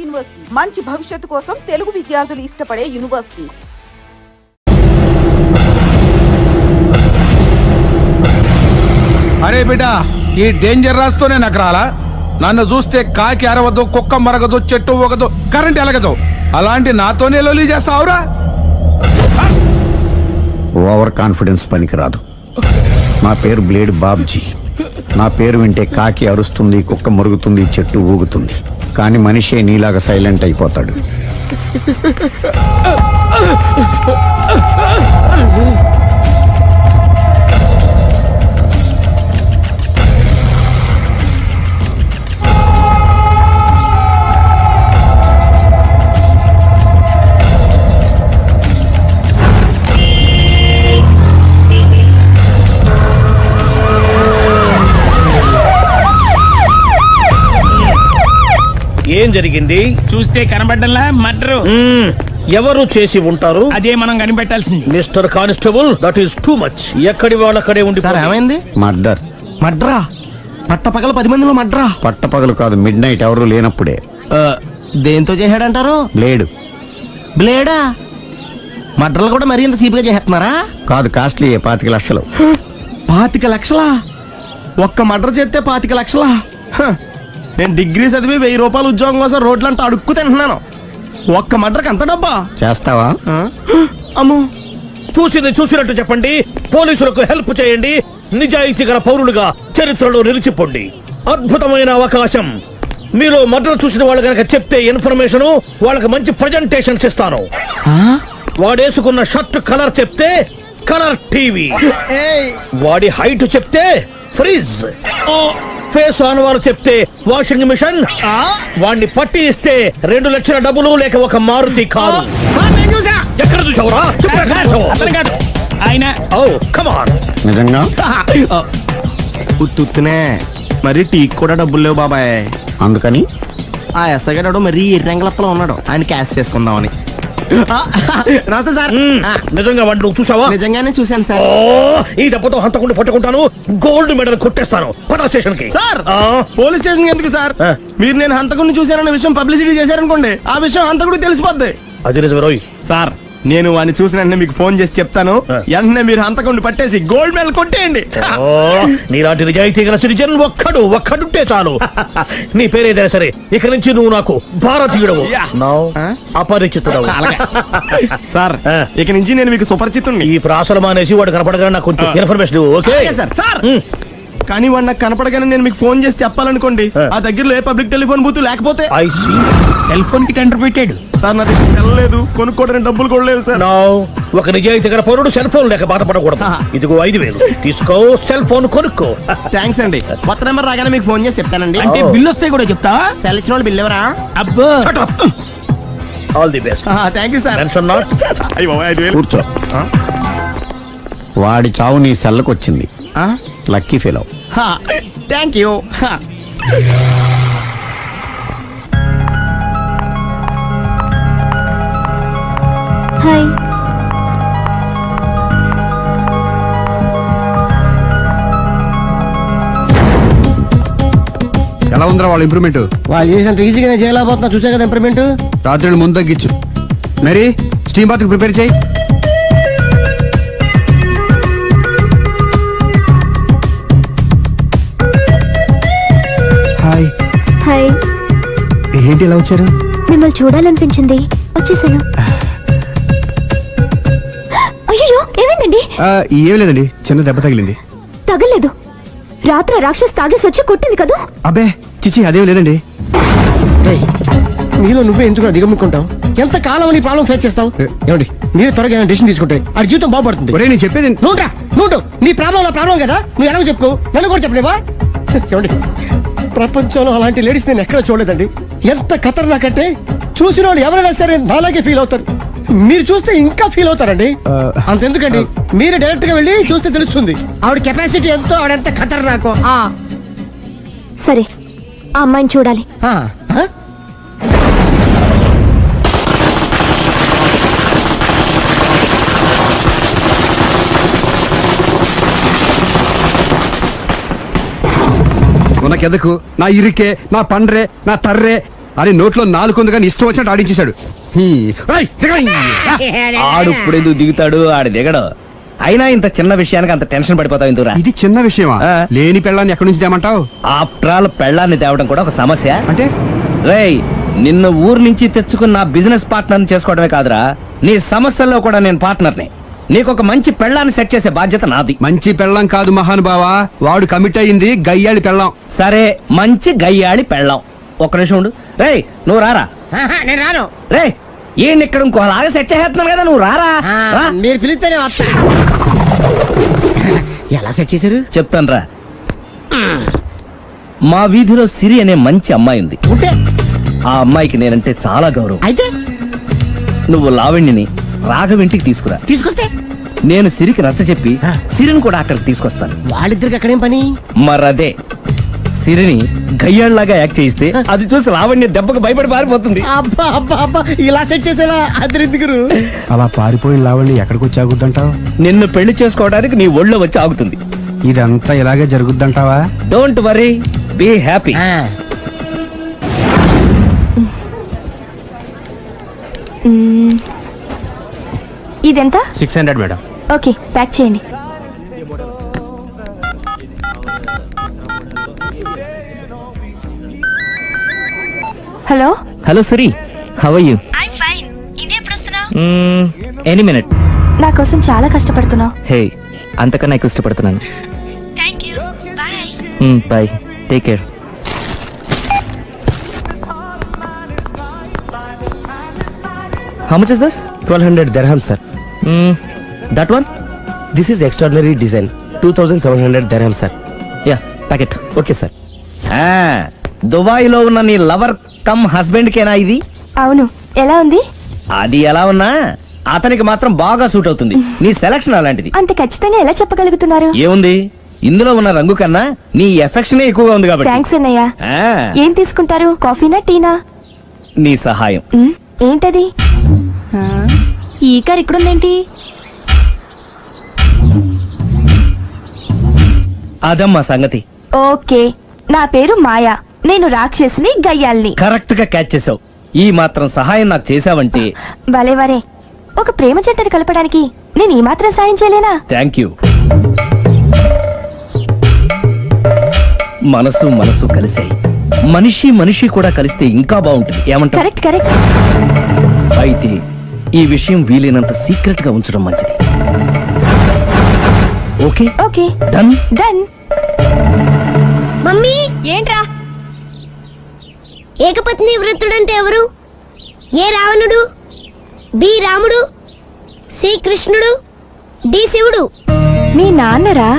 University మంచి భవిష్యత్తు కోసం తెలుగు విద్యార్థులు ఇష్టపడే యూనివర్సిటీ. అరే బిడ్డా, ఈ డేంజర్ రాస్తూనే నాకు రాలా. నన్ను చూస్తే కాకి అరవదు, కుక్క మరగదు, చెట్టు ఊగదు, కరెంట్ ఎలగదు. అలాంటి నాతోనే లొల్లి చేస్తావురా? ఓవర్ కాన్ఫిడెన్స్ పనికిరాదు. నా పేరు బ్లేడ్ బాబ్జీ. నా పేరు వింటే కాకి అరుస్తుంది, కుక్క మురుగుతుంది, చెట్టు ఊగుతుంది. కానీ మనిషే నీలాగా సైలెంట్ అయిపోతాడు. ఏం జరిగింది? చూస్తే కనబడ్డంలా మర్డరు. ఎవరు చేసి ఉంటారు? అదే మనం కనిపెట్టాల్సింది. Mister constable, that is too much. ఎక్కడి వాళ్ళక్కడే ఉండి. ఏమైంది? మర్డర్. మడ్రా? పట్టపగల 10 మందిలో మడ్రా? పట్టపగలు కాదు, మిడ్ నైట్ ఎవరు లేనప్పుడే. దేంతో చేశాడంటారు? బ్లేడ్. బ్లేడా? మడ్రలు కూడా మరీ ఇంత చీప్గా చేస్తున్నారా? కాదు, కాస్ట్లీ. 25 లక్షలు. 25 లక్షలా? ఒక్క మడ్ర చేస్తే 25 లక్షలా? నేను డిగ్రీ చదివి 1000 రూపాయలు ఉద్యోగం కోసం రోడ్లంతా అడుక్కు తింటున్నాను. ఒక్క మడ్రకు అంత డబ్బా? చేస్తావా? అమ్మో. చూసినట్టు చెప్పండి. పోలీసులకు హెల్ప్ చేయండి. నిజాయితీ గల పౌరులుగా చరిత్రలో నిలిచిపోండి. అద్భుతమైన అవకాశం. మీరు మర్డర్ చూసిన వాళ్ళు కనుక చెప్తే ఇన్ఫర్మేషన్, వాళ్ళకి మంచి ప్రజెంటేషన్స్ ఇస్తాను. వాడేసుకున్న షర్ట్ కలర్ చెప్తే కలర్ టీవీ, వాడి హైట్ చెప్తే ఫ్రిజ్, ఫేస్ ఆన్ వారు చెప్తే వాషింగ్ మిషన్, వాడిని పట్టి ఇస్తే 2 లక్షల డబ్బులు లేక ఒక మారుతి కారు. ఎక్కడ చూసావురా? ఆయన నిజంగా ఉత్తునే మరి టీకి కూడా డబ్బులు లేవు బాబాయ్. అందుకని ఆ ఎస్ఐ గారు మరీ ఎర్రంగలప్పలో ఉన్నాడు. ఆయన క్యాష్ చేసుకుందామని. నమస్తే సార్. నిజంగా వాడిని నువ్వు చూసావా? నిజంగానే చూశాను సార్. ఈ దెబ్బతో హంతకుండా పట్టుకుంటాను, గోల్డ్ మెడల్ కొట్టేస్తాను. పద స్టేషన్ కి. సార్, పోలీస్ స్టేషన్ ఎందుకు సార్? మీరు నేను హంతకుడిని చూశానన్న విషయం పబ్లిసిటీ చేశారనుకోండి, ఆ విషయం హంతకుడికి తెలిసిపోద్ది. అది నిజమే రోయ్. సార్, నేను వాడిని చూసిన వెంటనే మీకు ఫోన్ చేసి చెప్తాను. వెంటనే మీరు హంతకుడిని పట్టేసి గోల్డ్ మెడల్ కొట్టేయండి. నీలాంటి నిజాయితీ గల సిటిజన్ ఒక్కడుంటే చాలు. నీ పేరేదైనా సరే, ఇక నుంచి నువ్వు నాకు భారతీయుడవు, అపరిచితుడవు. సార్, ఇక నుంచి నేను మీకు సుపరిచితుడిని. ఈ ప్రాసలు మానేసి వాడు కనపడగానే నాకు కొంచెం ఇన్ఫర్మేషన్. Okay sir. సార్, కానీ వాడు నాకు కనపడగానే నేను మీకు ఫోన్ చేసి చెప్పాలనుకోండి, ఆ దగ్గరలో ఏ పబ్లిక్ టెలిఫోన్ బూత్ లేకపోతే. సెల్ ఫోన్ కి టెండర్ పెట్టాడు సార్. నా దగ్గర సెల్ లేదు, కొనుక్కోవడానికి డబ్బులు కూడా లేదు సార్. ఒక నిజాయితీ గల పౌరుడు సెల్ ఫోన్ లేక బాధపడకూడదు. ఇదిగో 5000 తీసుకో, సెల్ ఫోన్ కొనుక్కో. థ్యాంక్స్ అండి. కొత్త నెంబర్ రాగానే మీకు ఫోన్ చేసి చెప్తానండి. అంటే బిల్ వస్తే కూడా చెప్తా? సెల్ ఇచ్చిన వాళ్ళు బిల్ ఎవరా? అబ్బో. All the best. Thank you sir. Tension not. కూర్చో. వాడి చావు నీ సెల్లకు వచ్చింది. Lucky fellow. Thank you. Hi. ఎలా ఉందిరా వాళ్ళ ఇంప్రూవ్మెంట్? వాళ్ళు చేసినంత ఈజీగా చేయలేకపోతున్నా. చూసే కదా ఇంప్రూవ్మెంట్. రాత్రి ముందు తగ్గించు. మరి స్టీమ్ బాత్ ప్రిపేర్ చేయి. హాయ్. హాయ్. ఏంటి ఎలా వచ్చారు? మిమ్మల్ని చూడాలనిపించింది, వచ్చేసాను. అయ్యో, ఏమైందండి? ఏం లేదండి, చిన్న దెబ్బ తగిలింది. తగలేదు. రాత్రి రాక్షస్ తాగేసి వచ్చి కొట్టింది కదా? అబ్బే చిచి, అదేం లేదండి. నీలో నువ్వే ఎందుకు దిగమ్ముకుంటావు? ఎంత కాలం నీ ప్రాబ్లం ఫేస్ చేస్తావు? ఏమండి, మీరు త్వరగా డెసిషన్ తీసుకుంటే ఆ జీవితం బాగుపడుతుంది. నేను చెప్పేది నువ్వు నీ ప్రాబ్లం నా ప్రాబ్లం కదా, నువ్వు ఎలాగో చెప్పుకో, నన్ను కూడా చెప్పలేవా? ఏమండి, ప్రపంచంలో అలాంటి లేడీస్ నేను ఎక్కడ చూడలేదండి. ఎంత ఖతర్నాకంటే చూసిన వాళ్ళు ఎవరైనా సరే నాలాగే ఫీల్ అవుతారు. మీరు చూస్తే ఇంకా ఫీల్ అవుతారండి. అంతెందుకండి, మీరు డైరెక్ట్ గా వెళ్ళి చూస్తే తెలుస్తుంది ఆవిడ కెపాసిటీ ఎంతో, ఆవిడెంత ఖతర్నాకో. సరే, ఆ అమ్మాయిని చూడాలి. ఉనకెదకు నా ఇరికే, నా పండ్రే, నా తర్రే, అని నోట్లో నాలుగు కానీ ఇష్టం వచ్చినట్టు ఆడించేశాడు. ఆడు ఇప్పుడు ఎందుకు దిగుతాడు, ఆడు దిగడు. అయినా ఇంత చిన్న విషయానికి అంత టెన్షన్ పడిపోతావు ఎందుకురా? ఇది చిన్న విషయమా? లేని పెళ్ళాన్ని ఎక్కడి నుంచి తేమంటావు? ఆఫ్టర్ ఆల్ పెళ్ళాన్ని తేవడం కూడా ఒక సమస్య. అంటే రేయ్, నిన్ను ఊరు నుంచి తెచ్చుకున్న నా బిజినెస్ పార్ట్నర్ చేసుకోవడమే కాదురా, నీ సమస్యల్లో కూడా నేను పార్ట్నర్ని. నీకు ఒక మంచి పెళ్ళాన్ని సెట్ చేసే బాధ్యత నాది. మంచి పెళ్ళం కాదు మహానుభావా, వాడు కమిట్ అయ్యింది గయ్యాళి పెళ్ళం. సరే, మంచి గయ్యాళి పెళ్ళాం. ఒక్క నిమిషం ఉండు. రేయ్, నువ్వు రారా. నేను రాను. రే, ఈయన ఇక్కడ ఇంకోలాగా సెట్ చేస్తున్నాను కదా, నువ్వు రారా. రా. మీరు పిలిస్తేనే వస్తా. ఎలా సెట్ చేశారు? చెప్తాను రా. మా వీధిలో సిరి అనే మంచి అమ్మాయి ఉంది. ఉంటే ఆ అమ్మాయికి నేనంటే చాలా గౌరవం. అయితే నువ్వు లావణ్యని రాఘవింటికి తీసుకురా. తీసుకొస్తే నేను సిరికి నచ్చ చెప్పి సిరిని కూడా అక్కడికి తీసుకొస్తాను. వాళ్ళిద్దరికి అక్కడేం పని? మరదే, సిరిని గయ్యాళ్ళలాగా యాక్ట్ చేయిస్తే అది చూసి లావణ్య దెబ్బకు భయపడి పారిపోతుంది. అబ్బా అబ్బా అబ్బా, ఇలా సెట్ చేసేలా అద్దరెందుకు? అలా పారిపోయిన లావణ్ణి ఎక్కడికి వచ్చి ఆగుద్దంటావు? నిన్ను పెళ్లి చేసుకోవడానికి నీ ఒళ్ళో వచ్చి ఆగుతుంది. ఇదంతా ఇలాగే జరుగుద్దంటావా? Don't worry, be happy. ఇదెంత? 600 మేడం. ఓకే, ప్యాక్ చేయండి. Hello hello Siri, how are you? Any minute. నా కోసం చాలా కష్టపడుతున్నావు. హే, అంతకన్నా ఎక్కువ ఇష్టపడుతున్నాను. Bye, take care. How much is this? 1200 dirham, sir. That one? This is extraordinary design. 2700 dirham, sir. Yeah, pack it. Okay, sir. దుబాయ్లో ఉన్న నీ లవర్ కమ్ హస్బెండ్ కేనా ఇది? అవును, ఎలా ఉంది? అది ఎలా ఉన్నా అతనికి మాత్రం బాగా సూట్ అవుతుంది. నీ సెలక్షన్ అలాంటిది. అంత ఖచ్చితంగా ఎలా చెప్పగలుగుతున్నారు? ఏముంది, ఇందులో ఉన్న రంగు కన్నా నీ ఎఫెక్షన్ ఎక్కువగా ఉంది కాబట్టి. థ్యాంక్స్ అన్నయ్య. ఆ, ఏం తీసుకుంటారు, కాఫీనా టీనా? నీ సహాయం. ఏంటది? ఈ కార్ ఇక్కడుందేంటి? అదమ్మా సంగతి. ఓకే, నా పేరు మాయా. నేను రాక్షసిని, గయ్యాల్ని. కరెక్ట్ గా క్యాచ్ చేసావు. ఈ మాత్రం సహాయం నాకు చేసావంటే. వలే వరే, ఒక ప్రేమ జంటని కలపడానికి నేను ఈ మాత్రం సాయం చేయలేనా? Thank you. మనసు మనసు కలిసాయి, మనిషి మనిషి కూడా కలిస్తే ఇంకా బాగుంటుంది. ఏమంటావు? Correct correct. అయితే ఈ విషయం వీలైనంత సీక్రెట్ గా ఉంచడం మంచిది. Okay okay, done. Done. Mummy, ఏంట్రా? ఏకపత్ని వృత్తుడంటే ఎవరు? ఏ రావణుడు, బి రాముడు, సి కృష్ణుడు, డి శివుడు. మీ నాన్నరా?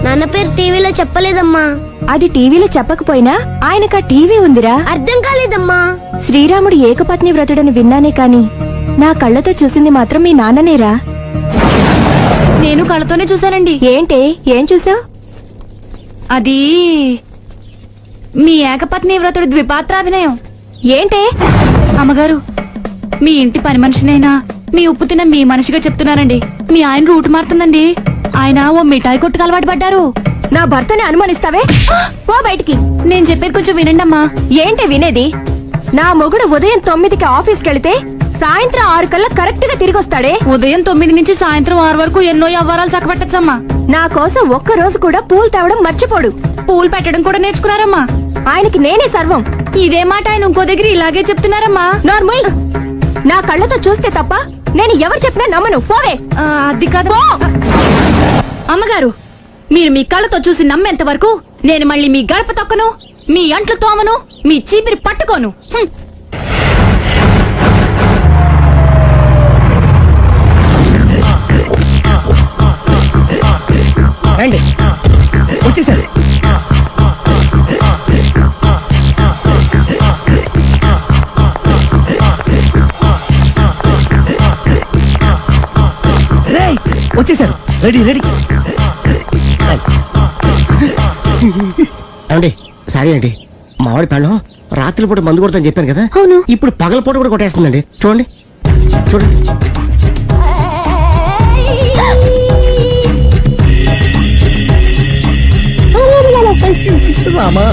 నాన్న పేరు టీవీలో చెప్పలేదమ్మా. అది టీవీలో చెప్పకపోయినా ఆయనకా టీవీ ఉందిరా. అర్థం కాలేదమ్మా. శ్రీరాముడు ఏకపత్ని వ్రతుడని విన్నానే కాని నా కళ్ళతో చూసింది మాత్రం మీ నాన్ననేరా. నేను కళ్ళతోనే చూశానండి. ఏంటే, ఏం చూసావు? అది మీ ఏకపత్ని వ్రతుడి ద్విపాత్రాభినయం. ఏంటే? అమ్మగారు, మీ ఇంటి పని మనిషినైనా మీ ఉప్పు తిన్న మీ మనిషిగా చెప్తున్నానండి. మీ ఆయన రూట్ మారుతుందండి. ఆయన ఓ మిఠాయి కొట్టుకు అలవాటు పడ్డారు. నా భర్తని అనుమానిస్తావే, పో బయటికి. నేను చెప్పేది కొంచెం వినండమ్మా. ఏంటి వినేది? నా మొగుడు ఉదయం 9కి ఆఫీస్కి వెళితే సాయంత్రం 6 కల్లా కరెక్ట్ గా తిరిగి వస్తాడే. ఉదయం 9 నుంచి సాయంత్రం 6 వరకు ఎన్నో వ్యవహారాలు చక్కబెట్టచ్చమ్మా. నా కోసం ఒక్క రోజు కూడా పూలు తేవడం మర్చిపోడు. పూలు పెట్టడం కూడా నేర్చుకున్నారమ్మా. ఆయనకి నేనే సర్వం. ఇదే మాట ఆయన ఇంకో దగ్గర ఇలాగే చెప్తున్నారమ్మా. నార్మల్, నా కళ్ళతో చూస్తే తప్ప నేను ఎవరు చెప్పినా నమ్మను. పోవే. అది కాదు అమ్మగారు, మీరు మీ కళ్ళతో చూసి నమ్మేంత వరకు నేను మళ్ళీ మీ గడప తొక్కను, మీ అంట్లు తోమను, మీ చీపిరి పట్టుకోను. రండి, వచ్చేసారు. వచ్చేసారు, రెడీ రెడీ. ఏమండి, సారీ అండి, మామిడి పెళ్ళం రాత్రిపూట మందు కొడతాను చెప్పాను కదా. అవును. ఇప్పుడు పగలపూట కూడా కొట్టేస్తుందండి. చూడండి చూడండి. రామా,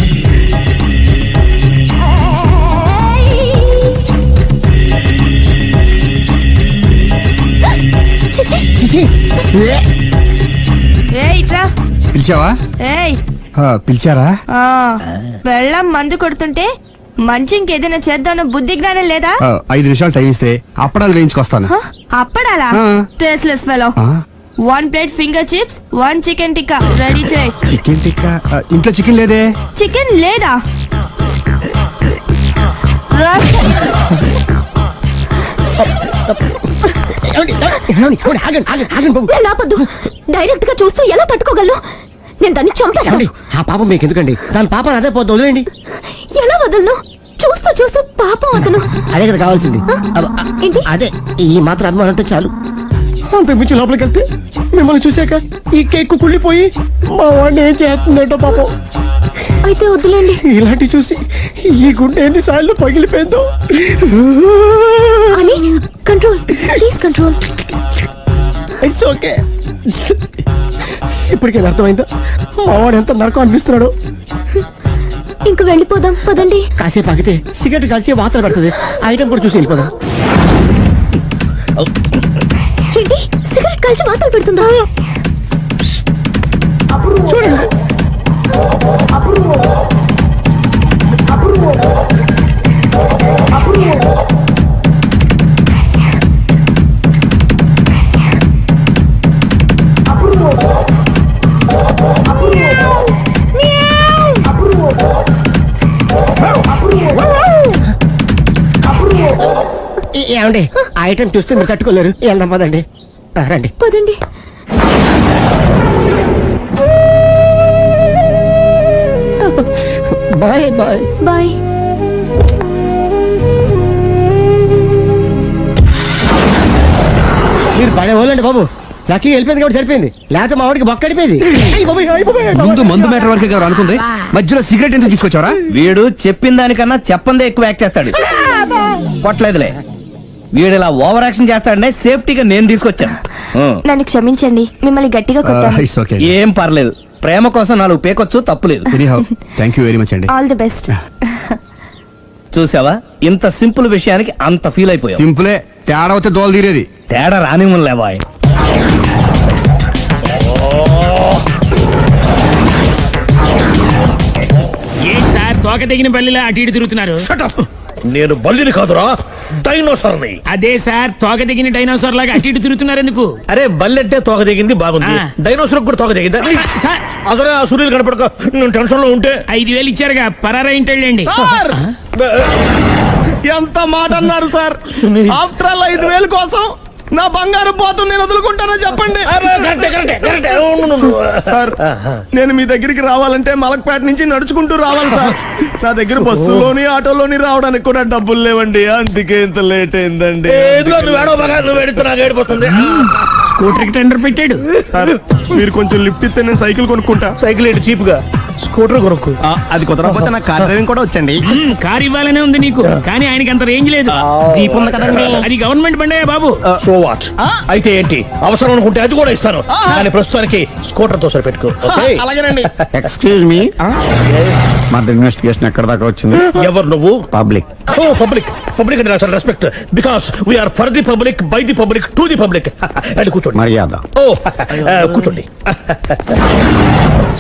ఏయ్ ఇట్రా. పిలిచావా ఏయ్ పిలిచారా వెళ్ళం మందు కొడుతుంటే మంచి ఇంకేదైనా చేద్దామన్న బుద్ధి జ్ఞానం లేదా? 5 నిమిషాలు టైం ఇస్తే అప్పడాలు వేయించుకొస్తాను. హ? అప్పడాలా? Tasteless fellow. 1 plate finger chips, 1 chicken tikka ready చేయి. చికెన్ టిక్కా ఇంట్లో చికెన్ లేదే. చికెన్ లేదా? ఆగండి ఆపద్దు. డైరెక్ట్ గా చూస్తూ ఎలా తట్టుకోగలను? నేను దాన్ని చంపాను. ఆ పాపం మీకు ఎందుకండి? దాని పాప అదే పోతుంది, వదిలేయండి. ఎలా వదలను? చూస్తూ చూస్తూ పాపం అతను. అదే కదా కావాల్సింది. ఏంటి? అదే ఈ మాత్రం అభిమానం అంటే చాలు. అంతకు మించి లోపలికి వెళ్తే మిమ్మల్ని చూసాక ఈ కేక్ కుళ్ళిపోయి మా వాడిని ఏం చేస్తుందంటో పాపం. అయితే వద్దులేండి. ఇలాంటి చూసి ఈ గుండె ఎన్నిసార్లు పగిలిపోయిందో. అని control, please control. It's okay. ఇప్పటికే అర్థమైందా మా వాడు ఎంత నరకం అనిపిస్తున్నాడు? ఇంక వెళ్ళిపోదాం పదండి. కాసేపు ఆగితే సిగరెట్ కలిసి వాతలు పడుతుంది. ఐటమ్ కూడా చూసి వెళ్ళిపోదాం. ఏంటి సిగరెట్ కాల్చి వాతలు పెడుతుందా? చూడండి. ఏమండి ఆ ఐటమ్ చూస్తే మీరు తట్టుకోలేరు. వెళ్దాం పదండి. రండి పదండి. Bye bye bye. మీరు పడే వాళ్ళండి బాబు. లక్కీ వెళ్ళిపోయింది కాబట్టి సరిపోయింది, లేకపోతే మా వాడికి బొక్క అడిపోయింది. ముందు మందు మ్యాటర్ వరకే గారు అనుకుంది, మధ్యలో సిగరెట్ ఎందుకు తీసుకొచ్చావరా? వీడు చెప్పిన దానికన్నా చెప్పందే ఎక్కువ యాక్ట్ చేస్తాడు. కొట్టలేదులే, వీడు ఇలా ఓవర్ యాక్షన్ చేస్తాడనే సేఫ్టీగా నేను తీసుకొచ్చాను. నన్ను క్షమించండి, మిమ్మల్ని గట్టిగా కొట్టాను. It's okay. ఏం పర్లేదు, ప్రేమ కోసం 4 పేకొచ్చు, తప్పులేదు. థ్యాంక్ యూ వెరీ మచ్ అండి. All the best. చూసావా, ఇంత సింపుల్ విషయానికి అంత ఫీల్ అయిపోయావు. సింపులే, తేడా అవుతే దోలు తీరేది. తేడా రానివ్వలేవాయ్. ఏంటి సార్ తోక తెగిన బల్లిలా అటు ఇటు తిరుగుతున్నారు? నేను బల్లిని కాదురా, డైనోసార్ని. అదే సార్ తోక తెగిన డైనోసార్ లాగా అటు ఇటు తిరుగుతున్నారు ఎందుకు? అరే బల్లెట్టే తోక దిగింది బాగుంది, ఆ. డైనోసార్ కూడా తోక దిగిందా? సార్ అసలే ఆ సూర్యులు కనపడక నేను టెన్షన్ లో ఉంటే 5,000 ఇచ్చారుగా, పరారా ఇంటండి. ఎంత మాట అన్నారు సార్? ఆఫ్టర్ ఆల్ 5,000 కోసం నా బంగారు పోతు నేను వదులుకుంటానో చెప్పండి సార్. నేను మీ దగ్గరికి రావాలంటే మలక్పేట నుంచి నడుచుకుంటూ రావాలి సార్. నా దగ్గర బస్సులోని ఆటోలోని రావడానికి కూడా డబ్బులు లేవండి, అందుకే ఇంత లేట్ అయిందండి. స్కూటర్ కి టెండర్ పెట్టాడు సార్ మీరు కొంచెం లిఫ్ట్ ఇస్తే నేను సైకిల్ కొనుక్కుంటా. సైకిల్ ఏంటి చీప్ గా, స్కూటర్ కొనుక్కు. అది కుదరకపోతే నాకు కార్ డ్రైవింగ్ కూడా వచ్చండి. కారు ఇవ్వాలనే ఉంది నీకు, కానీ ఆయనకి అంత రేంజ్ లేదు. జీప్ ఉంది కదండి. అది గవర్నమెంట్ బండే బాబు. So what? అయితే ఏంటి, అవసరం అనుకుంటే అది కూడా ఇస్తాను, కానీ ప్రస్తుతానికి స్కూటర్ తో సరిపెట్టుకో. అలాగేనండి. ఎక్స్క్యూజ్ మీ, మన ఇన్వెస్టిగేషన్ ఎక్కడ దాకా వచ్చింది? ఎవరు నువ్వు? పబ్లిక్. ఓ పబ్లిక్. పబ్లిక్ అంటే నాకు respect, because we are for the public, by the public, to the public. అది కూర్చోండి. మర్యాద. ఓ కూర్చోండి.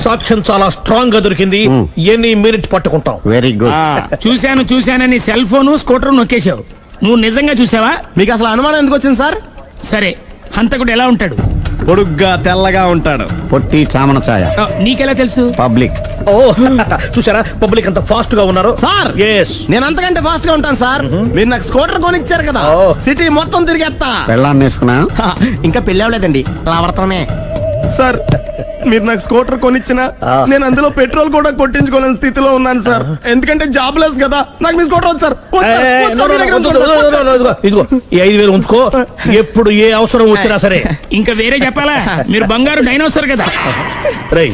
సాక్ష్యం చాలా స్ట్రాంగ్ గా దొరికింది, ఎన్ని మినిట్ పట్టుకుంటాం. Very good. చూశానని సెల్ ఫోను స్కూటర్ నొక్కేశావు. నువ్వు నిజంగా చూసావా? మీకు అసలు అనుమానం ఎందుకు వచ్చింది సార్? సరే, హంతకుడు ఎలా ఉంటాడు? పొడుగ్గా తెల్లగా ఉంటాడు. పొట్టి చామన ఛాయ. నీకెలా తెలుసు? పబ్లిక్. ఓ చూసారా, పబ్లిక్ అంత ఫాస్ట్ గా ఉన్నారు. సార్ ఎస్, నేను అంతకంటే ఫాస్ట్ గా ఉంటాను సార్. మీరు నాకు స్కూటర్ కొనిచ్చారు కదా, సిటీ మొత్తం తిరిగేస్తా. పెళ్ళాన్ని వేసుకున్నా? ఇంకా పెళ్లి అవ్వలేదండి, లావర్తోనే. సార్ మీరు నాకు స్కూటర్ కొనిచ్చిన నేను అందులో పెట్రోల్ కూడా కొట్టించుకోలేని స్థితిలో ఉన్నాను సార్. ఎందుకంటే జాబ్ లెస్ కదా, నాకు మీ స్కూటర్ వద్దు సార్. ఇదిగో ఈ 5,000 ఉంచుకో, ఎప్పుడు ఏ అవసరం వచ్చినా సరే. ఇంకా వేరే చెప్పాలా? మీరు బంగారు డైనోసార్ కదా. రై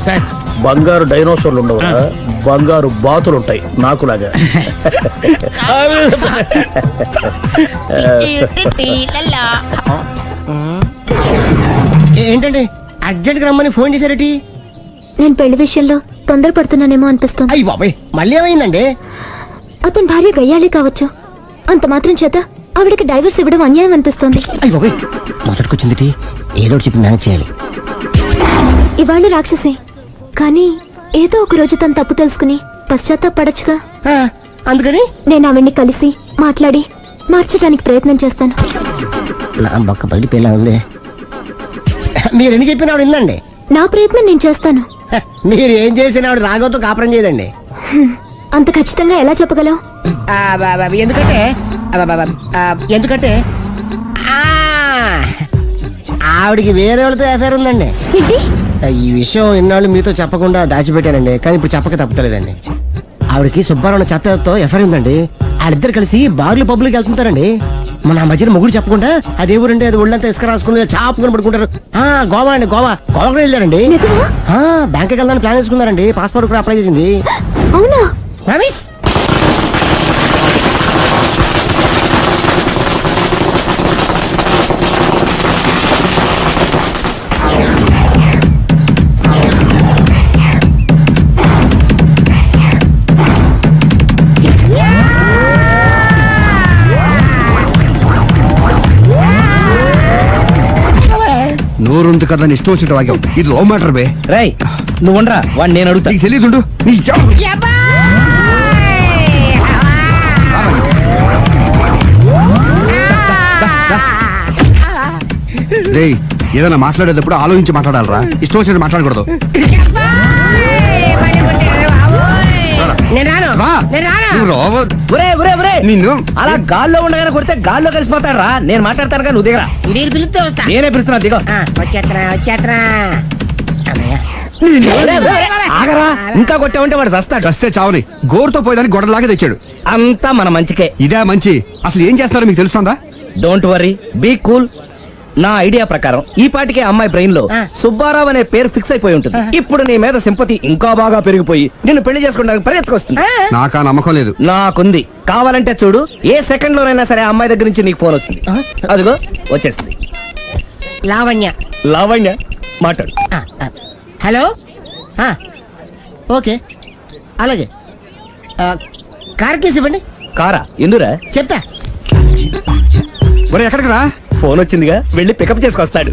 సార్ బంగారు డైనోసార్లు ఉండవు, బంగారు బాతులు ఉంటాయి నాకులాగా. ఏంటండి అర్జెంట్ గా రమ్మని ఫోన్ చేశారటి? నేను పెళ్లి విషయంలో తొందరపడుతున్నానేమో అనిపిస్తుంది. అయ్యి బాబాయ్, మళ్ళీ ఏమైందండి? అతని భార్య గయ్యాళి కావచ్చు, అంత మాత్రం చేత ఆవిడకి డైవర్స్ ఇవ్వడం అన్యాయం అనిపిస్తోంది. అయ్యి బాబాయ్, మొదటికొచ్చింది ఏదో ఒకటి చెప్పి మేనేజ్ చేయాలి. ఇవాళ రాక్షసే కానీ ఏదో ఒక రోజు తను తప్పు తెలుసుకుని పశ్చాత్తాపడొచ్చుగా. అందుకని నేను ఆవిడ్ని కలిసి మాట్లాడి మార్చడానికి ప్రయత్నం చేస్తాను. నా బొక్క పగిలిపోయేలా ఉంది. మీరు ఎన్ని చెప్పిన ఆవిడ ఇందండి. నా ప్రయత్నం నేను చేస్తాను. మీరు ఏం చేసిన ఆవిడ రాగోతో కాపురం చేయదండి. అంత ఖచ్చితంగా ఎలా చెప్పగలవు? ఎందుకంటే ఎందుకంటే ఆవిడికి వేరే వాళ్ళతో ఎఫైర్ ఉందండి. ఏంటి? ఈ విషయం ఇన్నాళ్ళు మీతో చెప్పకుండా దాచిపెట్టానండి, కానీ ఇప్పుడు చెప్పక తప్పుతలేదండి. ఆవిడకి సుబ్బారావు చెత్తతో ఎఫైర్ ఉందండి. వాళ్ళిద్దరు కలిసి బార్లు పబ్లిక్ వెళ్తుంటారండి. మన మధ్యన మొగుడు చెప్పకుండా అదే ఊరండి, అది ఒళ్ళంతా ఇసుక రాసుకుని చాపుకొని పడుకుంటారు. గోవా అండి, గోవా కూడా వెళ్ళారండి. నిజమా? బ్యాంక్కి వెళ్దామని ప్లాన్ చేసుకున్నారండి. పాస్పోర్ట్ కూడా అప్లై చేసింది. అవునా? రమేష్ నోరుంది కదా ఇష్టం వచ్చినట్టు వాక్యం. ఇది లవ్ మ్యాటర్ బే. రై నువ్వు ఉండరా, వాడిని నేను అడుగుతా. నీకు తెలియదుండు. రేయ్, ఏదైనా మాట్లాడేటప్పుడు ఆలోచించి మాట్లాడాలరా, ఇష్టం వచ్చినట్టు మాట్లాడకూడదు. రా. నువ్వు రావ. ఒరే ఒరే ఒరే, నిన్ను అలా గాల్లో ఉండగానే కొడితే గాల్లో కలిసిపోతాడు రా. నేను మాట్లాడతాను కానీ నువ్వు దిగరా. మీరు పిలిస్తే వస్తా. నేనే పిలుస్తున్నా, దిగో. వచ్చేత్తరా ఆగరా, ఇంకా కొట్టావంటే వాడు చస్తాడు. చస్తే చావని గోరుతో పోయేదాన్ని గొడవలాగే తెచ్చాడు. అంతా మన మంచికే. ఇదే మంచి. అసలు ఏం చేస్తారో మీకు తెలుస్తుందా? Don't worry, be cool. నా ఐడియా ప్రకారం ఈ పాటికే అమ్మాయి బ్రెయిన్ లో సుబ్బారావు అనే పేరు ఫిక్స్ అయిపోయి ఉంటుంది. ఇప్పుడు నీ మీద సింపతి ఇంకా బాగా పెరిగిపోయి నిన్ను పెళ్లి చేసుకోవడానికి పరిగెత్తుకొస్తుంది. నాకా నమ్మకం లేదు. నాకుంది. కావాలంటే చూడు, ఏ సెకండ్ లోనైనా సరే ఆ అమ్మాయి దగ్గర నుంచి నీకు ఫోన్ వస్తుంది. అదిగో వచ్చేస్తుంది. లావణ్య. లావణ్య మాట్లాడు. హలో. ఓకే అలాగే. కార్ కేసు ఇవ్వండి. కారా ఎందురా? చెప్తా. మరి ఎక్కడికి రా? ఫోన్ వచ్చిందిగా, వెళ్ళి పికప్ చేసుకొస్తాడు.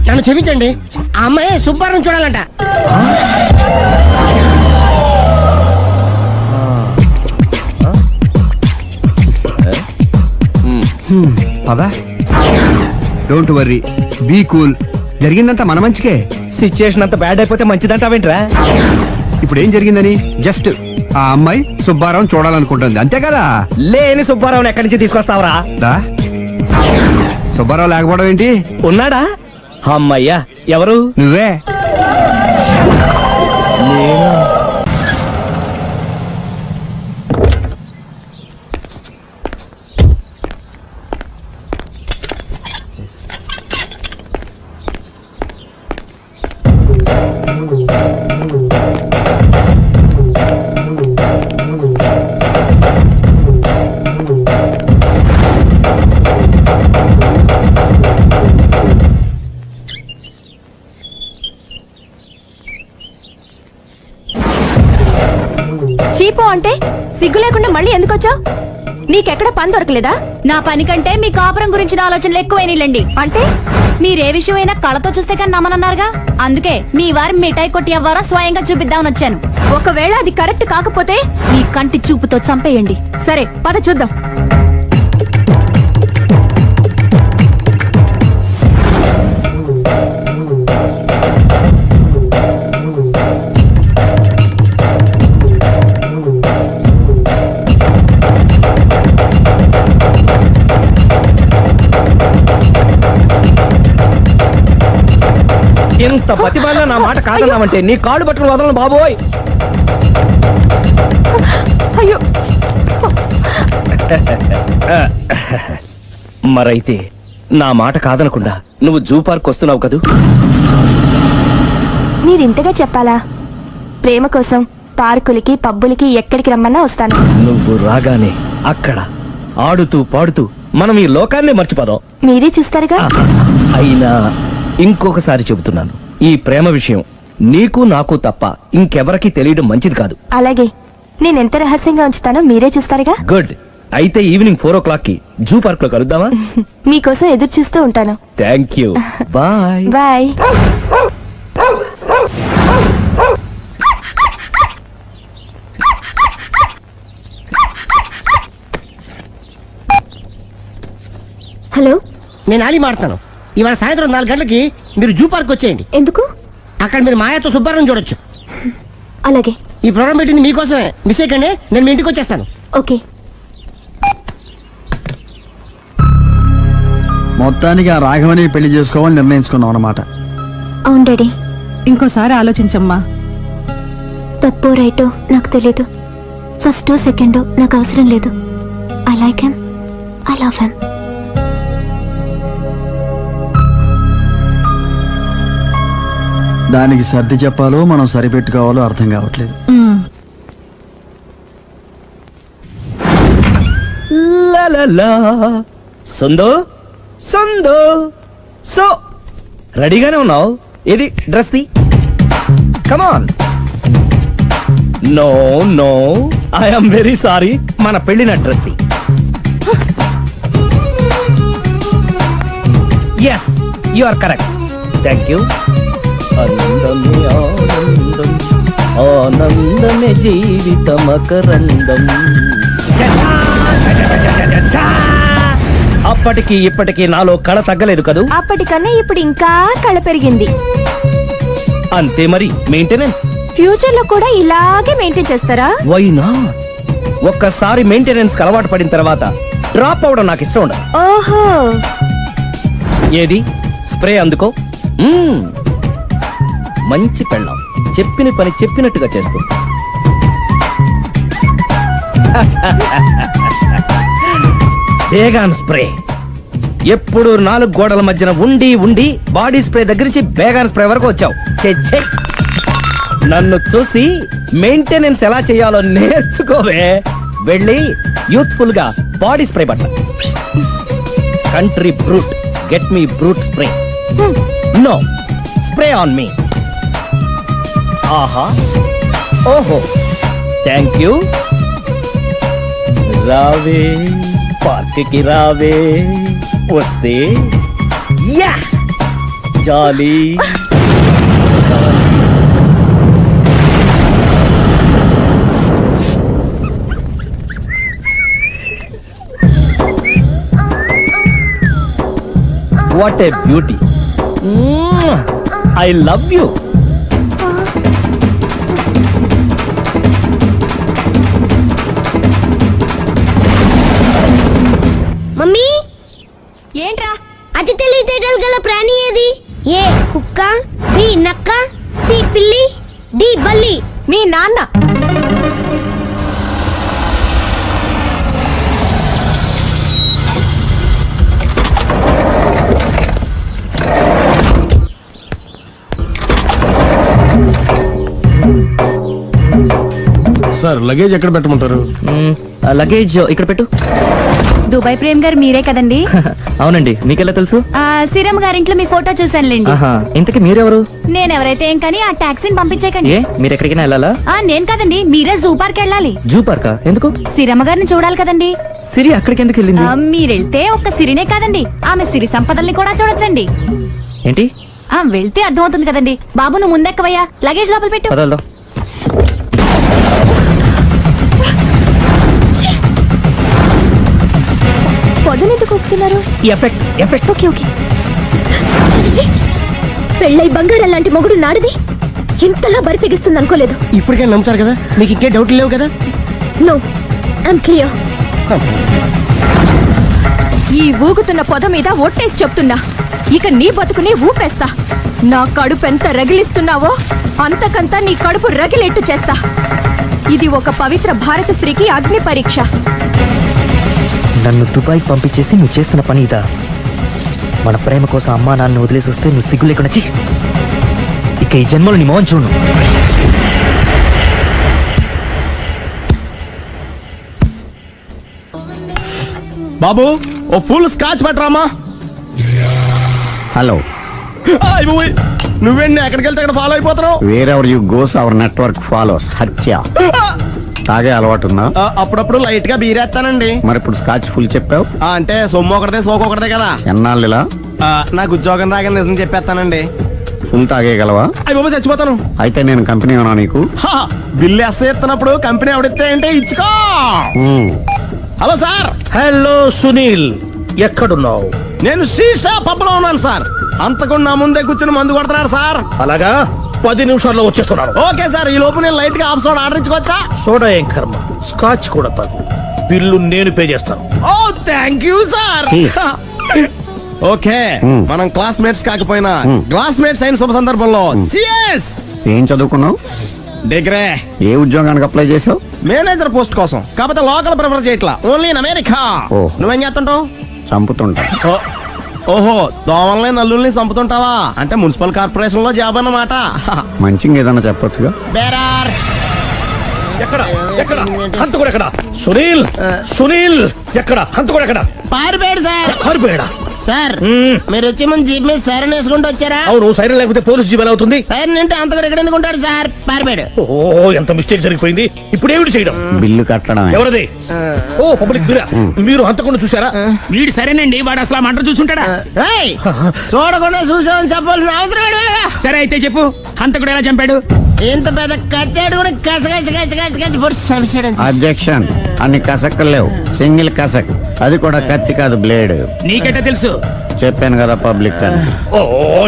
నన్ను క్షమించండి, ఆ అమ్మాయి సుబ్బారావు చూడాలంట. పదా. Don't worry, be cool. జరిగిందంతా మన మంచికే. సిచ్యుయేషన్ అంత బ్యాడ్ అయిపోతే మంచిదంటావేంట్రా? ఇప్పుడు ఏం జరిగిందని జస్ట్ ఆ అమ్మాయి సుబ్బారావు చూడాలనుకుంటుంది, అంతే కదా. లేని సుబ్బారావుని ఎక్కడి నుంచి తీసుకొస్తావరా? దా. సుబ్బారావు లేకపోవడం ఏంటి? ఉన్నాడా? అమ్మయ్యా, ఎవరు? నువ్వే. చీపో అంటే సిగ్గు లేకుండా మళ్ళీ ఎందుకు వచ్చావు? నీకెక్కడ పని దొరకలేదా? నా పని కంటే మీ కాపురం గురించిన ఆలోచనలు ఎక్కువైనాయిలండి. అంటే మీరే విషయమైనా కళ్ళతో చూస్తే కానీ నమ్మనన్నారుగా, అందుకే మీ వారి మిఠాయి కొట్టి అవ్వారా స్వయంగా చూపిద్దామని వచ్చాను. ఒకవేళ అది కరెక్ట్ కాకపోతే ఈ కంటి చూపుతో చంపేయండి. సరే పద చూద్దాం. ఇంత ప్రతిభలో నా మాట కాదన్నామంటే నీ కాళ్ళు పట్టుకుని వదలను బాబోయ్. అయ్యో, మరైతే నా మాట కాదనకుండా నువ్వు జూ పార్క్ వస్తున్నావు కదూ? మీరింతగా చెప్పాలా? ప్రేమ కోసం పార్కులకి పబ్బులకి ఎక్కడికి రమ్మన్నా వస్తాను. నువ్వు రాగానే అక్కడ ఆడుతూ పాడుతూ మనం ఈ లోకాన్ని మర్చిపోదాం. మీరే చూస్తారుగా. అయినా ఇంకొకసారి చెబుతున్నాను, ఈ ప్రేమ విషయం నీకు నాకు తప్ప ఇంకెవరికి తెలియడం మంచిది కాదు. అలాగే, నేనెంత రహస్యంగా ఉంచుతానో మీరే చూస్తారుగా. గుడ్. అయితే ఈవినింగ్ 4 కి జూ పార్క్ లో కలుద్దామా? మీకోసం ఎదురు చూస్తూ ఉంటాను. Thank you. Bye. Bye. Hello, నేను ఆలి మాడతాను. ఇవాళ సాయంత్రం 4 గంటలకి మీరు జూ పార్క్ వచ్చేయండి. ఎందుకు? అక్కడ మీరు మాయాతో సుబ్బారావు చూడొచ్చు. అలాగే. ఈ ప్రోగ్రామ్ పెట్టింది మీకోసమే. మిస్ అయ్యకండి, నేను మీ ఇంటికి వచ్చేస్తాను. ఓకే. మొత్తానికి ఆ రాఘవని పెళ్లి చేసుకోవాలని నిర్ణయించుకున్నాం అన్నమాట. అవును డాడీ. ఇంకోసారి ఆలోచించమ్మా. తప్పో రైటో నాకు తెలీదు. ఫస్టో సెకండో నాకు అవసరం లేదు. I like him, I love him. దానికి సర్ది చెప్పాలో మనం సరిపెట్టుకోవాలో అర్థం కావట్లేదు. లా లా లా. సందో సందో సో రెడీగానే ఉన్నావు? ఇది డ్రెస్ ది. Come on. No no, I'm very sorry. మన పెళ్లిన డ్రెస్ ది. Yes, you are correct. Thank you. ఆనందమే ఆనందం, ఆనందమే జీవితమకరందం. అప్పటికి ఇప్పటికి నాలో కళ తగ్గలేదు కదూ? అప్పటికన్నా ఇప్పుడు ఇంకా కళ పెరిగింది. అంతే మరి. మెయింటెనెన్స్ ఫ్యూచర్ లో కూడా ఇలాగే మెయింటైన్ చేస్తారా? Why not? ఒక్కసారి మెయింటెనెన్స్ అలవాటు పడిన తర్వాత డ్రాప్ అవడం నాకు ఇష్టం ఉండదు. ఓహో. ఏది స్ప్రే అందుకో. మంచి పెళ్ళాం, చెప్పిన పని చెప్పినట్టుగా చేస్తుంది. Baygon spray. ఎప్పుడు 4 గోడల మధ్యన ఉండి ఉండి బాడీ స్ప్రే దగ్గర నుంచి బేగాన్ స్ప్రే వరకు వచ్చావు. ఛే, నన్ను చూసి మెయింటెనెన్స్ ఎలా చేయాలో నేర్చుకోవే. వెళ్ళి యూత్ఫుల్ గా బాడీ స్ప్రే బట్ట. Country Brut, get me Brut spray. No, spray on me. ఆహా, ఓహో, థ్యాంక్ యూ. రావే పార్క్ కి రావే, వస్తే యా jolly. What a beauty. I love you. Mummy, ఏంట్రా? అతి తెలివితేటలు గల ప్రాణి ఏది? ఏ కుక్క, బి నక్క, సి పిల్లి, డి బల్లి. మీ నాన్న. సార్ లగేజ్ ఎక్కడ పెట్టమంటారు? లగేజ్ ఇక్కడ పెట్టు. దుబాయ్ ప్రేమ్ గారు మీరే కదండి? అవునండి, మీకెలా తెలుసు? శ్రీరమ్మ గారింట్లో మీ ఫోటో చూసానులేండి. ఇంతకీ మీరెవరు? నేనెవరైతే ఏం కానీ ఆ టాక్సీని పంపించేకండి. ఏ, మీరు ఎక్కడికైనా వెళ్ళాలా? నేను కదండి, మీరే జూ పార్క్ వెళ్ళాలి. జూ పార్కా? ఎందుకు? శ్రీరమ్మ గారిని చూడాలి కదండి. సిరి అక్కడికి ఎందుకు వెళ్ళింది? మీరెళ్తే ఒక్క సిరినే కాదండి, ఆమె సిరి సంపదల్ని కూడా చూడొచ్చండి. ఏంటి? వెళ్తే అర్థమవుతుంది కదండి. బాబు నువ్వు ముందెక్కవయ్యా, లగేజ్ లోపల పెట్టు. పదల్దాం. పొద్దునెందుకు కూపుతున్నారు? Effect effect. Okay okay. పెళ్ళై బంగారం లాంటి మొగుడు నాడిది ఇంతలా బరి తెగిస్తుంది అనుకోలేదు. ఇప్పటికే నమ్ముతారు కదా, మీకు ఇంకే డౌట్లు లేవు కదా? No, I'm clear. ఈ ఊగుతున్న పొద మీద ఒట్టేసి చెప్తున్నా, ఇక నీ బతుకుని ఊపేస్తా. నా కడుపు ఎంత రగిలిస్తున్నావో అంతకంతా నీ కడుపు రగిలేట్టు చేస్తా. ఇది ఒక పవిత్ర భారత స్త్రీకి అగ్ని పరీక్ష. నన్ను దుబాయ్ పంపించేసి నువ్వు చేస్తున్న పని ఇదా? మన ప్రేమ కోసం అమ్మా నాన్న వదిలేసి వస్తే నువ్వు సిగ్గు లేకుండా చి. ఇక ఈ జన్మలో నీ మోహన్ చూడు. బాబు ఓ ఫుల్ స్కాచ్ పట్టరామా. హలో, నువ్వేండి ఎక్కడికి వెళ్తే అక్కడ ఫాలో అయిపోతున్నావు? Wherever you goes our network follows. హత్య. తాగే అలవాటు ఉందా? అప్పుడప్పుడు లైట్ గా బీరేస్తానండి. మరి ఇప్పుడు స్కాచ్ ఫుల్ చెప్పావు. అంటే సొమ్ము ఒకటిదే సోకు ఒకటిదే కదా. ఎన్నాళ్ళు ఇలా? నాకు ఉద్యోగం రాగానే నిజం చెప్పేస్తానండి. ఫుల్ తాగేయగలవా? అయ్యి బాబు చచ్చిపోతాను. అయితే నేను కంపెనీ ఉన్నా నీకు. బిల్లు ఎస్ఐ ఎత్తినప్పుడు కంపెనీ ఎవడితే అంటే ఇచ్చుకో. Hello sir. హలో సునీల్, ఎక్కడున్నావు? నేను శీషా పబ్లో ఉన్నాను సార్. అంతకుండా నా ముందే కూర్చుని మందు కొడుతున్నాడు సార్. అలాగా, 10 నిమిషాల్లో వచ్చేస్తున్నాను. Okay sir. ఈ లోపు నేను లైట్ గా ఆఫ్ సోడా ఆర్డర్ ఇచ్చుకోవచ్చా? సోడా ఏం కర్మ, స్కాచ్ కూడా తాగు. బిల్లు నేను పే చేస్తాను. ఓ థ్యాంక్ యూ సార్. ఓకే, మనం క్లాస్మేట్స్ కాకపోయినా క్లాస్మేట్స్ అయిన శుభ సందర్భంలో cheers. ఏం చదువుకున్నావు? డిగ్రీ. ఏ ఉద్యోగానికి అప్లై చేసావు? మేనేజర్ పోస్ట్ కోసం. కాకపోతే లోకల్ ప్రిఫర్ చేయట్లా, ఓన్లీ ఇన్ అమెరికా. ఓహ్. నువ్వేం చేస్తుంటావు? చంపుతుంటా. ఓహో, దోమల్ని నల్లుల్ని చంపుతుంటావా? అంటే మున్సిపల్ కార్పొరేషన్ లో జాబ్ అన్నమాట. మంచిగా ఏదన్నా చెప్పొచ్చుగా. బేరార్. ఎక్కడ ఎక్కడ హంతకుడు ఎక్కడ? సునీల్, సునీల్ ఎక్కడ? హంతకుడు ఎక్కడ? పారిపోయాడు సార్. పారిపోయాడా? సార్ మీరు వచ్చే ముందు జీప్ మీద సైరన్ వేసుకుంటూ వచ్చారా? అవును, సైరన్ లేకపోతే పోలీస్ జీవన్ అవుతుంది. సైరన్ అంటే అంతకుడు ఎక్కడ ఎందుకు ఉంటాడు సార్? పారిపోయాడు. ఓ, ఎంత మిస్టేక్ జరిగిపోయింది. ఇప్పుడు ఏమిటి చేయడం? బిల్లు కట్టడం. ఎవరది? ఓ, పబ్లిక్ మీరా? మీరు హంతకుండా చూసారా? వీడు సరేనండి, వాడు అసలు ఆ మంట చూసుంటాడా? ఏయ్, చూడకుండా చూసామని చెప్పాల్సిన అవసరం లేదు. సరే అయితే చెప్పు, హంతకుడు ఎలా చంపాడు? ఇంత పెద్ద కచ్చాడు కూడా కచ్చ పొడి చంపేశాడు. అబ్జెక్షన్. అన్ని కసక్కలు లేవు, సింగిల్ కసక్. అది కూడా కత్తి కాదు, బ్లేడ్. నీకెట్టా తెలుసు? చెప్పాను కదా పబ్లిక్ అని. ఓ,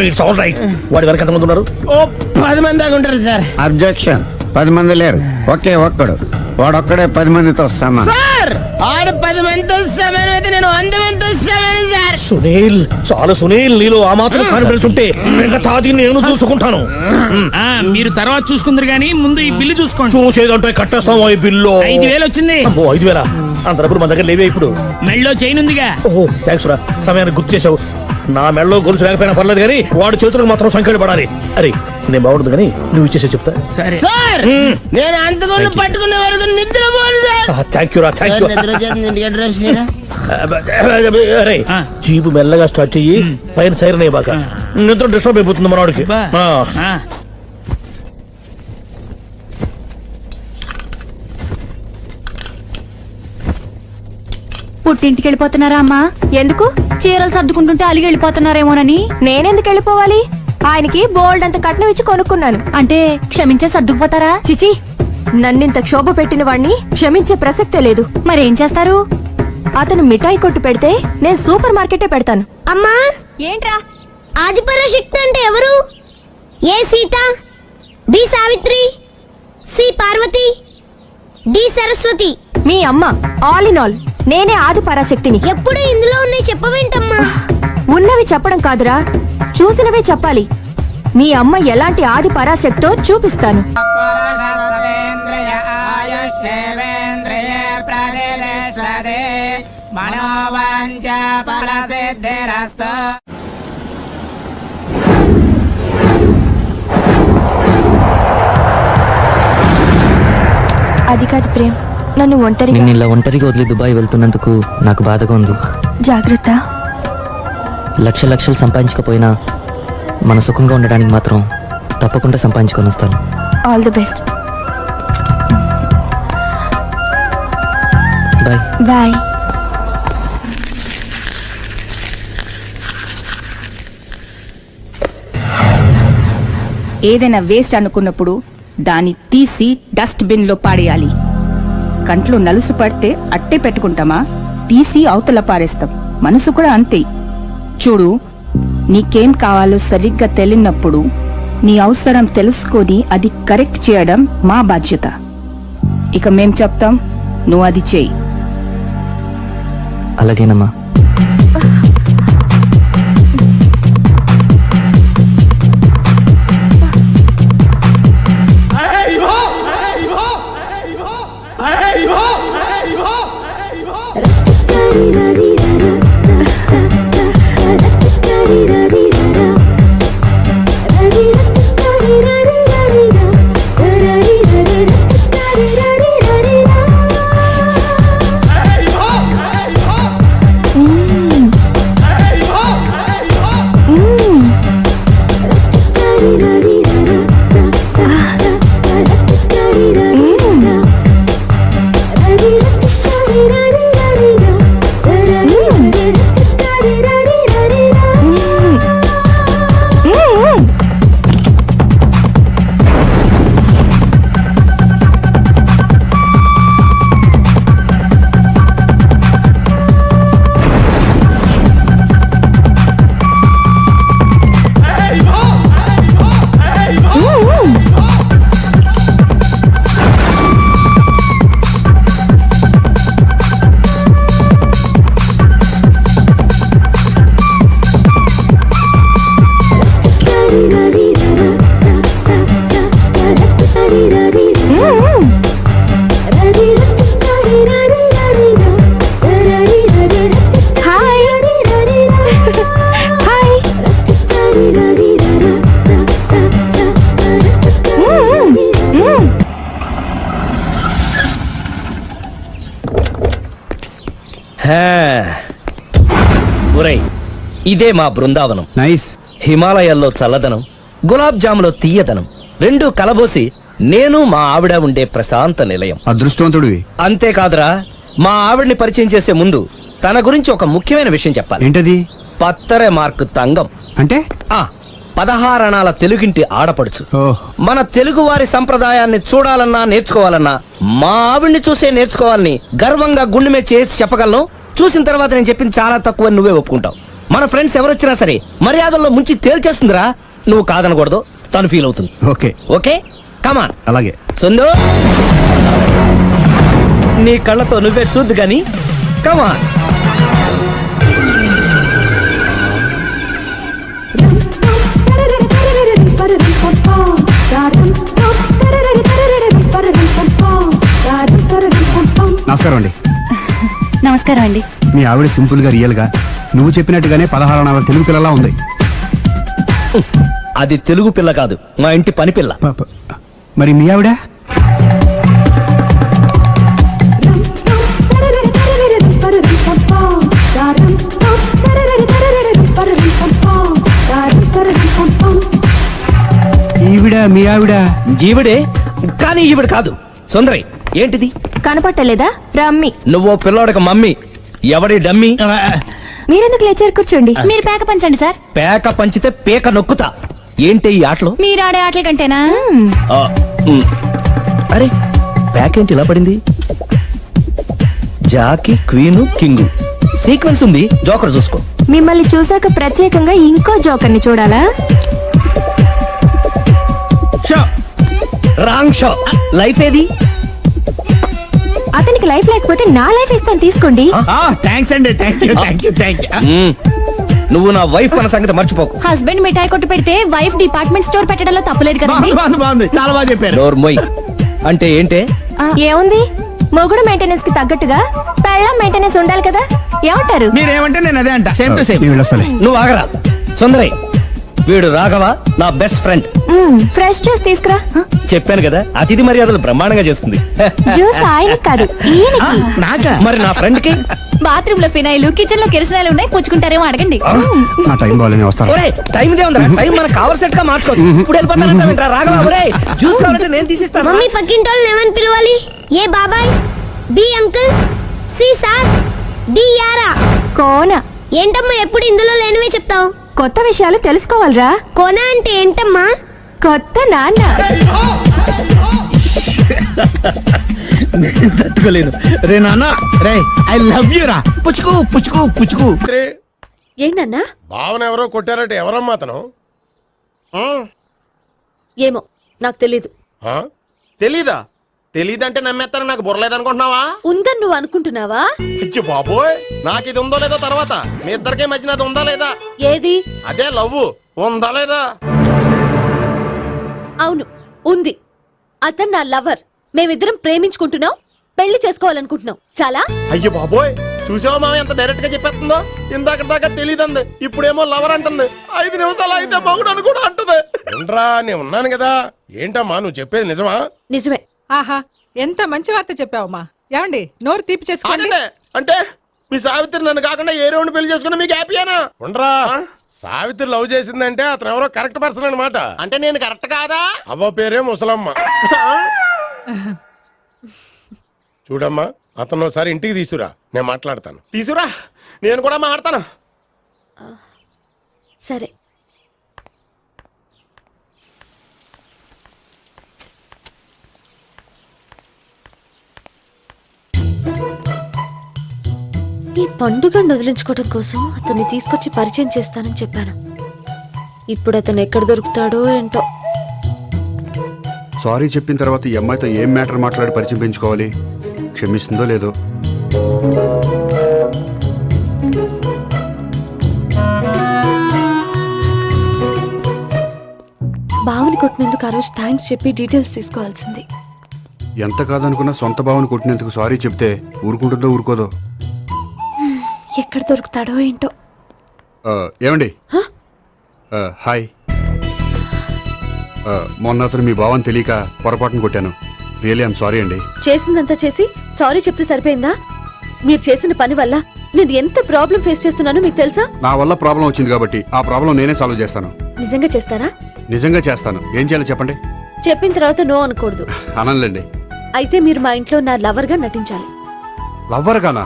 ఇట్స్ ఆల్ రైట్. వాడి వరకు ఎంతమంది ఉన్నారు? ఓ 10 మంది దాకా ఉంటారు సార్. అబ్జెక్షన్. 10 మంది లేరు, ఒకే ఒక్కడు. వాడొక్కడే 10 మందితో సమానం. సార్ ఆరు 10 మందితో సమానం అయితే నేను 100 మందితో సమానం సార్. సునీల్, చాలు సునీల్, నీలో ఆ మాత్రం కాన్ఫిడెన్స్ ఉంటే మిగతాది నేను చూసుకుంటాను. మీరు తర్వాత చూసుకుందరు గానీ ముందు ఈ బిల్లు చూసుకోండి. చూసేదంటే కట్టేస్తాం. ఈ బిల్లు 5,000 వచ్చింది. అమ్మో, 5,000? అంత డబ్బులు మన దగ్గర లేవే ఇప్పుడు. మెళ్ళో చైన్ ఉందిగా. ఓహో, థ్యాంక్స్ రా, సమయానికి గుర్తు చేసావు. నా మెడలో గొలుసు లేకపోయినా పర్లేదు కానీ వాడి చేతులకు మాత్రం సంఖ్యలు పడాలి. అరే, నేను బాగుండదు కానీ నువ్వు ఇచ్చేసే చెప్తా. సరే సార్ నేను అంతకుండా పట్టుకునే వరకు నిద్రపోను సార్. థ్యాంక్ యూ రా, థ్యాంక్ యూ. నిద్ర వచ్చేస్తుంది. అరే, జీపు మెల్లగా స్టార్ట్ చెయ్యి, పైన సైరన్ అయ్యాక నిద్ర డిస్టర్బ్ అయిపోతుంది మనవాడికి. పుట్టింటికి వెళ్ళిపోతున్నారా అమ్మా? ఎందుకు? చీరలు సర్దుకుంటుంటే అలిగి వెళ్ళిపోతున్నారేమోనని. నేనెందుకు వెళ్ళిపోవాలి? ఆయనకి బోల్డ్ అంత కట్నం ఇచ్చి కొనుక్కున్నాను. అంటే క్షమించే సర్దుకుపోతారా? చిచి, నన్నింత క్షోభ పెట్టిన వాణ్ణి క్షమించే ప్రసక్తే లేదు. మరేం చేస్తారు? అతను మిఠాయి కొట్టు పెడితే నేను సూపర్ మార్కెటే పెడతాను. అమ్మా, ఏంట్రా? ఆదిపరాశక్తి అంటే ఎవరు? A Sita, B Savitri, C Parvati, D Saraswati. మీ అమ్మ. ఆల్ ఇన్ ఆల్ నేనే ఆది పరాశక్తిని. ఎప్పుడు ఇందులో ఉన్నాయి చెప్పవేంటమ్మా? ఉన్నవి చెప్పడం కాదురా, చూసినవే చెప్పాలి. మీ అమ్మ ఎలాంటి ఆది పరాశక్తో చూపిస్తాను. అది కాదు ప్రేమ్, నన్ను నిన్ను ఇలా ఒంటరిగా వదిలి దుబాయ్ వెళ్తున్నందుకు నాకు బాధగా ఉంది. జాగ్రత్త. లక్షలు సంపాదించకపోయినా మన సుఖంగా ఉండడానికి మాత్రం తప్పకుండా సంపాదించుకొని వస్తాను. All the best. Bye bye. ఏదైనా వేస్ట్ అనుకున్నప్పుడు దాన్ని తీసి డస్ట్ బిన్ లో పాడేయాలి. కంట్లో నలుసు పడితే అట్టే పెట్టుకుంటామా? తీసి అవతల పారేస్తాం. మనసు కూడా అంతే. చూడు, నీకేం కావాలో సరిగ్గా తెలియనప్పుడు నీ అవసరం తెలుసుకొని అది కరెక్ట్ చేయడం మా బాధ్యత. ఇక మేం చెప్తాం, నువ్వు అది చేయి. అలాగేనమ్మా. ఒరేయ్, ఇదే మా బృందావనం. నైస్. హిమాలయాల్లో చల్లదనం, గులాబ్ జాములో తీయదనం, రెండూ కలబోసి నేను మా ఆవిడ ఉండే ప్రశాంత నిలయం. అదృష్టవంతుడివి. అంతేకాదురా, మా ఆవిడ్ని పరిచయం చేసే ముందు తన గురించి ఒక ముఖ్యమైన విషయం చెప్పాలి. ఏంటది? పత్తరె మార్కు తంగం అంటే 16 అణాల తెలుగింటి ఆడపడుచు. ఓహ్. మన తెలుగు వారి సంప్రదాయాన్ని చూడాలన్నా నేర్చుకోవాలన్నా మా ఆవిడ్ని చూసే నేర్చుకోవాలని గర్వంగా గుండె మీద చేసి చెప్పగలను. చూసిన తర్వాత నేను చెప్పింది చాలా తక్కువ, నువ్వే ఒప్పుకుంటావు. మన ఫ్రెండ్స్ ఎవరొచ్చినా సరే మర్యాదల్లో ముంచి తేల్చేస్తుందిరా. నువ్వు కాదనకూడదు, తను ఫీల్ అవుతుంది. ఓకే ఓకే, కమాన్. అలాగే. సుందు, నీ కళ్ళతో నువ్వే చూద్దు గాని, కమాన్. నమస్కారం అండి. నమస్కారం అండి. మీ ఆవిడ సింపుల్ గా రియల్ గా నువ్వు చెప్పినట్టుగానే 16 అణాల తెలుగు పిల్లలా ఉంది. అది తెలుగు పిల్ల కాదు, మా ఇంటి పని పిల్ల. మరి మీ ఆవిడ? ఈవిడ మీ ఆవిడ? ఈవిడే, కానీ ఈవిడ కాదు. సుందరి, ఏంటిది కనపట్టలేదా? రమ్మి. నువ్వు పిల్లోడక మమ్మీ. ఎవడి డమ్మీ? మీరెందుకు లేచారు? కూర్చోండి. మీరు పేక పంచండి సార్. పేక పంచితే పేక నొక్కుతా. ఏంటి ఈ ఆటలు? మీరు ఆడే ఆటల కంటేనా? అరే, పేక ఏంటి ఇలా పడింది? జాకి, క్వీను, కింగు సీక్వెన్స్ ఉంది. జోకర్ చూసుకో. మిమ్మల్ని చూసాక ప్రత్యేకంగా ఇంకో జోకర్ని చూడాలా? Wrong show. లైఫ్ ఏది? అతనికి లైఫ్ లేకపోతే నా లైఫ్ ఇస్తాను, తీసుకోండి. థ్యాంక్స్ అండి. Thank you. నువ్వు నా వైఫ్ అన్న సంగతి మర్చిపోకు. హస్బెండ్ మిఠాయి కొట్టు పెడితే వైఫ్ డిపార్ట్మెంట్ స్టోర్ పెట్టడంలో తప్పలేదు కదండి. బాగుంది, చాలా బాగా చెప్పారు. డోర్ మొయ్. అంటే ఏంటే? ఏముంది, మొగుడు మెయింటెనెన్స్ కి తగ్గట్టుగా పెళ్ళాం మెయింటెనెన్స్ ఉండాలి కదా. ఏమంటారు? మీరేమంటే నేను అదే అంట. Same to same. నువ్వు ఆగరా. సుందరి, వీడు రాఘవ, నా బెస్ట్ ఫ్రెండ్. ఫ్రెష్ జ్యూస్ తీసుకురా. చెప్పాను కదా, అతిథి మర్యాదలు బ్రహ్మాండంగా చేస్తుంది. జ్యూస్ ఆయన కాదు, ఈయనకి. మరి నా ఫ్రెండ్ కి? బాత్రూమ్ లో ఫినాయిల్, కిచెన్ లో కిరసనాయిలు ఉన్నాయి, పుచ్చుకుంటారేమో అడగండి. నా టైం బాగాలేని వస్తాను. టైం ఇదే ఉందా? టైం మనకు కవర్ సెట్ గా మార్చుకోవచ్చు. ఇప్పుడు వెళ్ళిపోతానంటా రాఘవ. జ్యూస్ కావాలంటే నేను తీసిస్తాను. మమ్మీ పక్కింటోళ్ళని ఏమని పిలవాలి? ఏ బాబాయ్, B uncle, C sir, D యారా. కోన. ఏంటమ్మా ఎప్పుడు ఇందులో లేనివే చెప్తావు? కొత్త విషయాలు తెలుసుకోవాలరా. కోన అంటే ఏంటమ్మా? కొత్త నాన్న. తట్టుకోలేదు రే నాన్న. రే ఐ లవ్ యూ రా. పుచ్చుకు పుచ్చుకు పుచ్చుకు. ఏంటన్నా? భావన ఎవరో కొట్టారట. ఎవరమ్మా అతను? ఏమో నాకు తెలీదు. తెలీదా? తెలీదంటే నమ్మేస్తాను. నాకు బుర్రలేదనుకుంటున్నావా? ఉందని నువ్వు అనుకుంటున్నావా? అయ్యో బాబోయ్, నాకు ఇది ఉందో లేదో తర్వాత. మీ ఇద్దరికే మధ్యన అది ఉందా లేదా? ఏది? అదే లవ్ ఉందా లేదా? అవును, ఉంది. అతను నా లవర్. మేమిద్దరం ప్రేమించుకుంటున్నాం, పెళ్లి చేసుకోవాలనుకుంటున్నాం. చాలా. అయ్యో బాబోయ్, చూసావా మామ ఎంత డైరెక్ట్ గా చెప్పేస్తుందో? ఇందాక దాకా తెలియదండి, ఇప్పుడేమో లవర్ అంటుంది. 5 నిమిషాలు అయితే మగుడు అని కూడా అంటుంది. ఏంట్రా, నేను ఉన్నాను కదా. ఏంటమ్మా నువ్వు చెప్పేది నిజమా? నిజమే. ఆహా, ఎంత మంచి వార్త చెప్పావమ్మా. ఏమండి, నోరు తీపి చేసుకోండి. అంటే మీ సావిత్రి నన్ను కాకుండా ఏ రౌండ్ పెళ్లి చేసుకున్నా మీకు హ్యాపీయేనా? ఉండరా, సావిత్రి లవ్ చేసిందంటే అతను ఎవరో కరెక్ట్ పర్సన్ అనమాట. అంటే నేను కరెక్ట్ కాదా? అవ్వ పేరే ముసలమ్మ. చూడమ్మా, అతను ఒకసారి ఇంటికి తీసుకురా, నేను మాట్లాడతాను. తీసుకురా, నేను కూడా మాట్లాడతాను. సరే. ఈ పండుగను వదిలించుకోవడం కోసం అతన్ని తీసుకొచ్చి పరిచయం చేస్తానని చెప్పాను. ఇప్పుడు అతను ఎక్కడ దొరుకుతాడో ఏంటో. సారీ చెప్పిన తర్వాత ఈ అమ్మాయితో ఏం మ్యాటర్ మాట్లాడి పరిచయం పెంచుకోవాలి? క్షమిస్తుందో లేదో. బావని కొట్టినందుకు ఆ రోజు థ్యాంక్స్ చెప్పి డీటెయిల్స్ తీసుకోవాల్సింది. ఎంత కాదనుకున్నా సొంత భావన కొట్టినందుకు సారీ చెప్తే ఊరుకుంటుందో ఊరుకోదో. ఎక్కడ దొరుకుతాడో ఏంటో. ఏమండి, హాయ్. మొన్న అతను మీ భావం తెలియక పొరపాటును కొట్టాను. రియల్లీ ఐఎమ్ సారీ అండి. చేసిందంతా చేసి సారీ చెప్తే సరిపోయిందా? మీరు చేసిన పని వల్ల నేను ఎంత ప్రాబ్లం ఫేస్ చేస్తున్నానో మీకు తెలుసా? నా వల్ల ప్రాబ్లం వచ్చింది కాబట్టి ఆ ప్రాబ్లం నేనే సాల్వ్ చేస్తాను. నిజంగా చేస్తారా? నిజంగా చేస్తాను. ఏం చేయాలో చెప్పండి. చెప్పిన తర్వాత నో అనకూడదు. అనలేండి. అయితే మీరు మా ఇంట్లో నా లవర్ గా నటించాలి. లవ్వర్ గానా?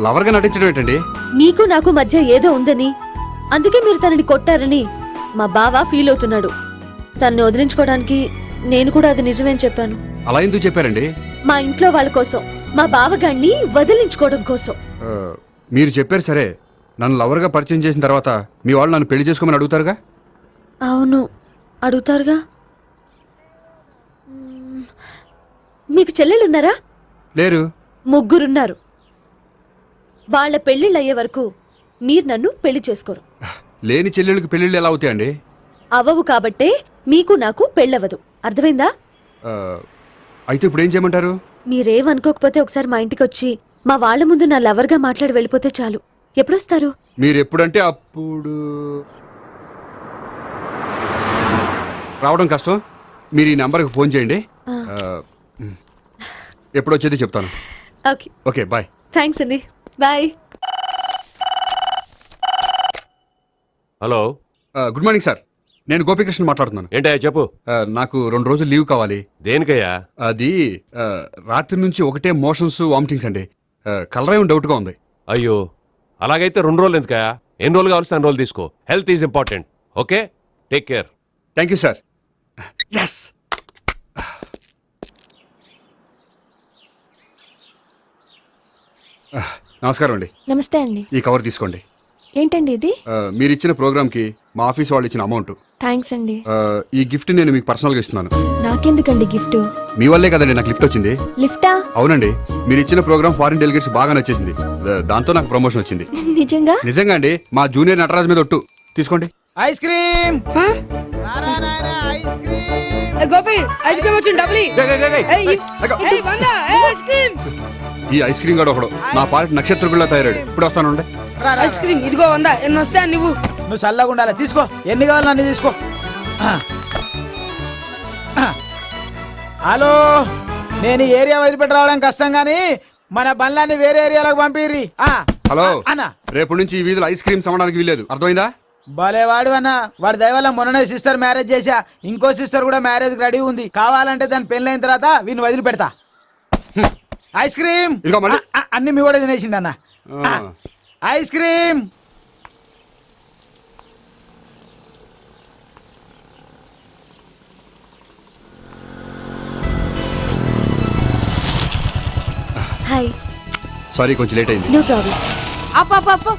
లవర్ గా నటించడం ఏంటండి? మీకు నాకు మధ్య ఏదో ఉందని, అందుకే మీరు తనని కొట్టారని మా బావ ఫీల్ అవుతున్నాడు. తనని వదిలించుకోవడానికి నేను కూడా అది నిజమేని చెప్పాను. అలా ఎందుకు చెప్పారండి? మా ఇంట్లో వాళ్ళ కోసం, మా బావగాన్ని వదిలించుకోవడం కోసం. మీరు చెప్పారు సరే, నన్ను లవర్ గా పరిచయం చేసిన తర్వాత మీ వాళ్ళు నన్ను పెళ్లి చేసుకోమని అడుగుతారుగా? అవును, అడుగుతారుగా. మీకు చెల్లెలున్నారా? లేరు. ముగ్గురున్నారు. వాళ్ళ పెళ్లిళ్ళు అయ్యే వరకు మీరు నన్ను పెళ్లి చేసుకోరు. లేని చెల్లెళ్ళకి పెళ్లిళ్ళు ఎలా అవుతాయండి? అవ్వవు కాబట్టే మీకు నాకు పెళ్ళవదు. అర్థమైందా? అయితే ఇప్పుడు ఏం చేయమంటారు? మీరేమనుకోకపోతే ఒకసారి మా ఇంటికి వచ్చి మా వాళ్ళ ముందు నా లవర్ గా మాట్లాడి వెళ్ళిపోతే చాలు. ఎప్పుడొస్తారు? మీరు ఎప్పుడంటే అప్పుడు. రావడం కష్టం. మీరు ఈ నంబర్కి ఫోన్ చేయండి. ఎప్పుడు వచ్చేది చెప్తాను. ఓకే. Okay, bye. థ్యాంక్స్ అండి. Bye. Hello, good morning sir. నేను గోపికృష్ణ మాట్లాడుతున్నాను. ఏంటయ్యా చెప్పు. నాకు 2 రోజులు లీవ్ కావాలి. దేనికయ్యా? అది రాత్రి నుంచి ఒకటే మోషన్స్, వామిటింగ్స్ అండి. కలరేం డౌట్గా ఉంది. అయ్యో, అలాగైతే 2 రోజులు ఎందుకయ్యా? ఎన్ని రోజులు కావాల్సిన 2 రోజులు తీసుకో. Health is important. Okay, take care. Thank you sir. Yes. నమస్కారం అండి. నమస్తే అండి. ఈ కవర్ తీసుకోండి. ఏంటండి ఇది? మీరు ఇచ్చిన ప్రోగ్రామ్కి మా ఆఫీస్ వాళ్ళు ఇచ్చిన అమౌంట్. థ్యాంక్స్ అండి. ఈ గిఫ్ట్ నేను మీకు పర్సనల్గా ఇస్తున్నాను. నాకెందుకండి గిఫ్ట్? మీ వల్లే కదండి నాకు లిఫ్ట్ వచ్చింది. లిఫ్టా? అవునండి, మీరు ఇచ్చిన ప్రోగ్రామ్ ఫారిన్ డెలిగేట్స్ బాగా నచ్చేసింది. దాంతో నాకు ప్రమోషన్ వచ్చింది. నిజంగా? నిజంగా అండి. మా జూనియర్ నటరాజ్ మీద ఒట్టు. తీసుకోండి. Ice cream. Gopi ice cream వచ్చింది. డబ్బులు ఈ ఐస్ క్రీమ్ గడు ఒకడు నా పార్టీ నక్షత్రకుల్లా తయారాడు. ఇప్పుడు వస్తానండి. ఐస్ క్రీమ్ ఇదిగో 100. ఎన్ని వస్తా నువ్వు చల్లగా ఉండాలి. తీసుకో, ఎన్ని కావాలి అన్ని తీసుకో. హలో, నేను ఈ ఏరియా వదిలిపెట్టి రావడం కష్టం గానీ మన బండ్లన్నీ వేరే ఏరియాలకు పంపిర్రి. హలో అన్న, రేపు నుంచి ఈ వీధిలో ఐస్ క్రీమ్స్ అమ్మడానికి వీల్లేదు. అర్థమైందా? భలేవాడు అన్న. వాడి దయవల్ల మొన్ననే సిస్టర్ మ్యారేజ్ చేశా. ఇంకో సిస్టర్ కూడా మ్యారేజ్ రెడీ ఉంది. కావాలంటే దాని పెళ్ళైన తర్వాత వీడిని వదిలిపెడతా. ఐస్ క్రీమ్ అన్ని మీ కూడా తినేసిండి అన్న. Ice cream. హాయ్. సారీ, కొంచెం లేట్ అయింది. No problem. అప్ప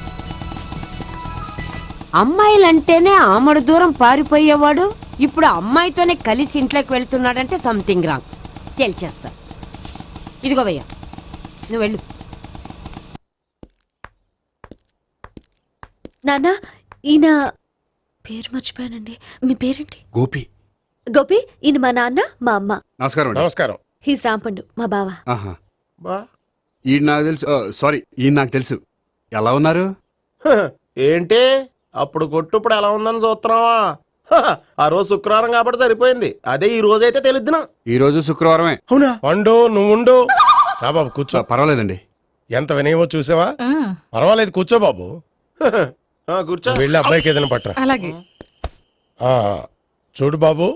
అమ్మాయిలంటేనే ఆమడు దూరం పారిపోయేవాడు ఇప్పుడు అమ్మాయితోనే కలిసి ఇంట్లోకి వెళ్తున్నాడంటే సంథింగ్ రాంగ్. తేల్చేస్తా. ఇదిగో భయ్యా, నువ్వు వెళ్ళు. నాన్న, ఈయన పేరు మర్చిపోయానండి. మీ పేరేంటి? గోపి. గోపి, ఈయన మా నాన్న, మా అమ్మ. నమస్కారం. నమస్కారం. హీస్ రాంపండు, మా బావ. ఈయన నాకు తెలుసు. సారీ, ఈయన నాకు తెలుసు. ఎలా ఉన్నారు? ఏంటి అప్పుడు కొట్టుప్పుడు ఎలా ఉందని చూస్తున్నావా? ఆ రోజు శుక్రవారం కాబట్టి సరిపోయింది. అదే ఈ రోజు అయితే తెలిద్దునా. ఈ రోజు శుక్రవారమే. అవునా? వండు, నువ్వు ఉండు. రా బాబు కూర్చో. పర్వాలేదండి. ఎంత వినయమో చూసావా? పర్వాలేదు, కూర్చో బాబు. కూర్చో. వెళ్ళి అబ్బాయికి ఏదైనా పట్టరా. అలాగే. చూడు బాబు,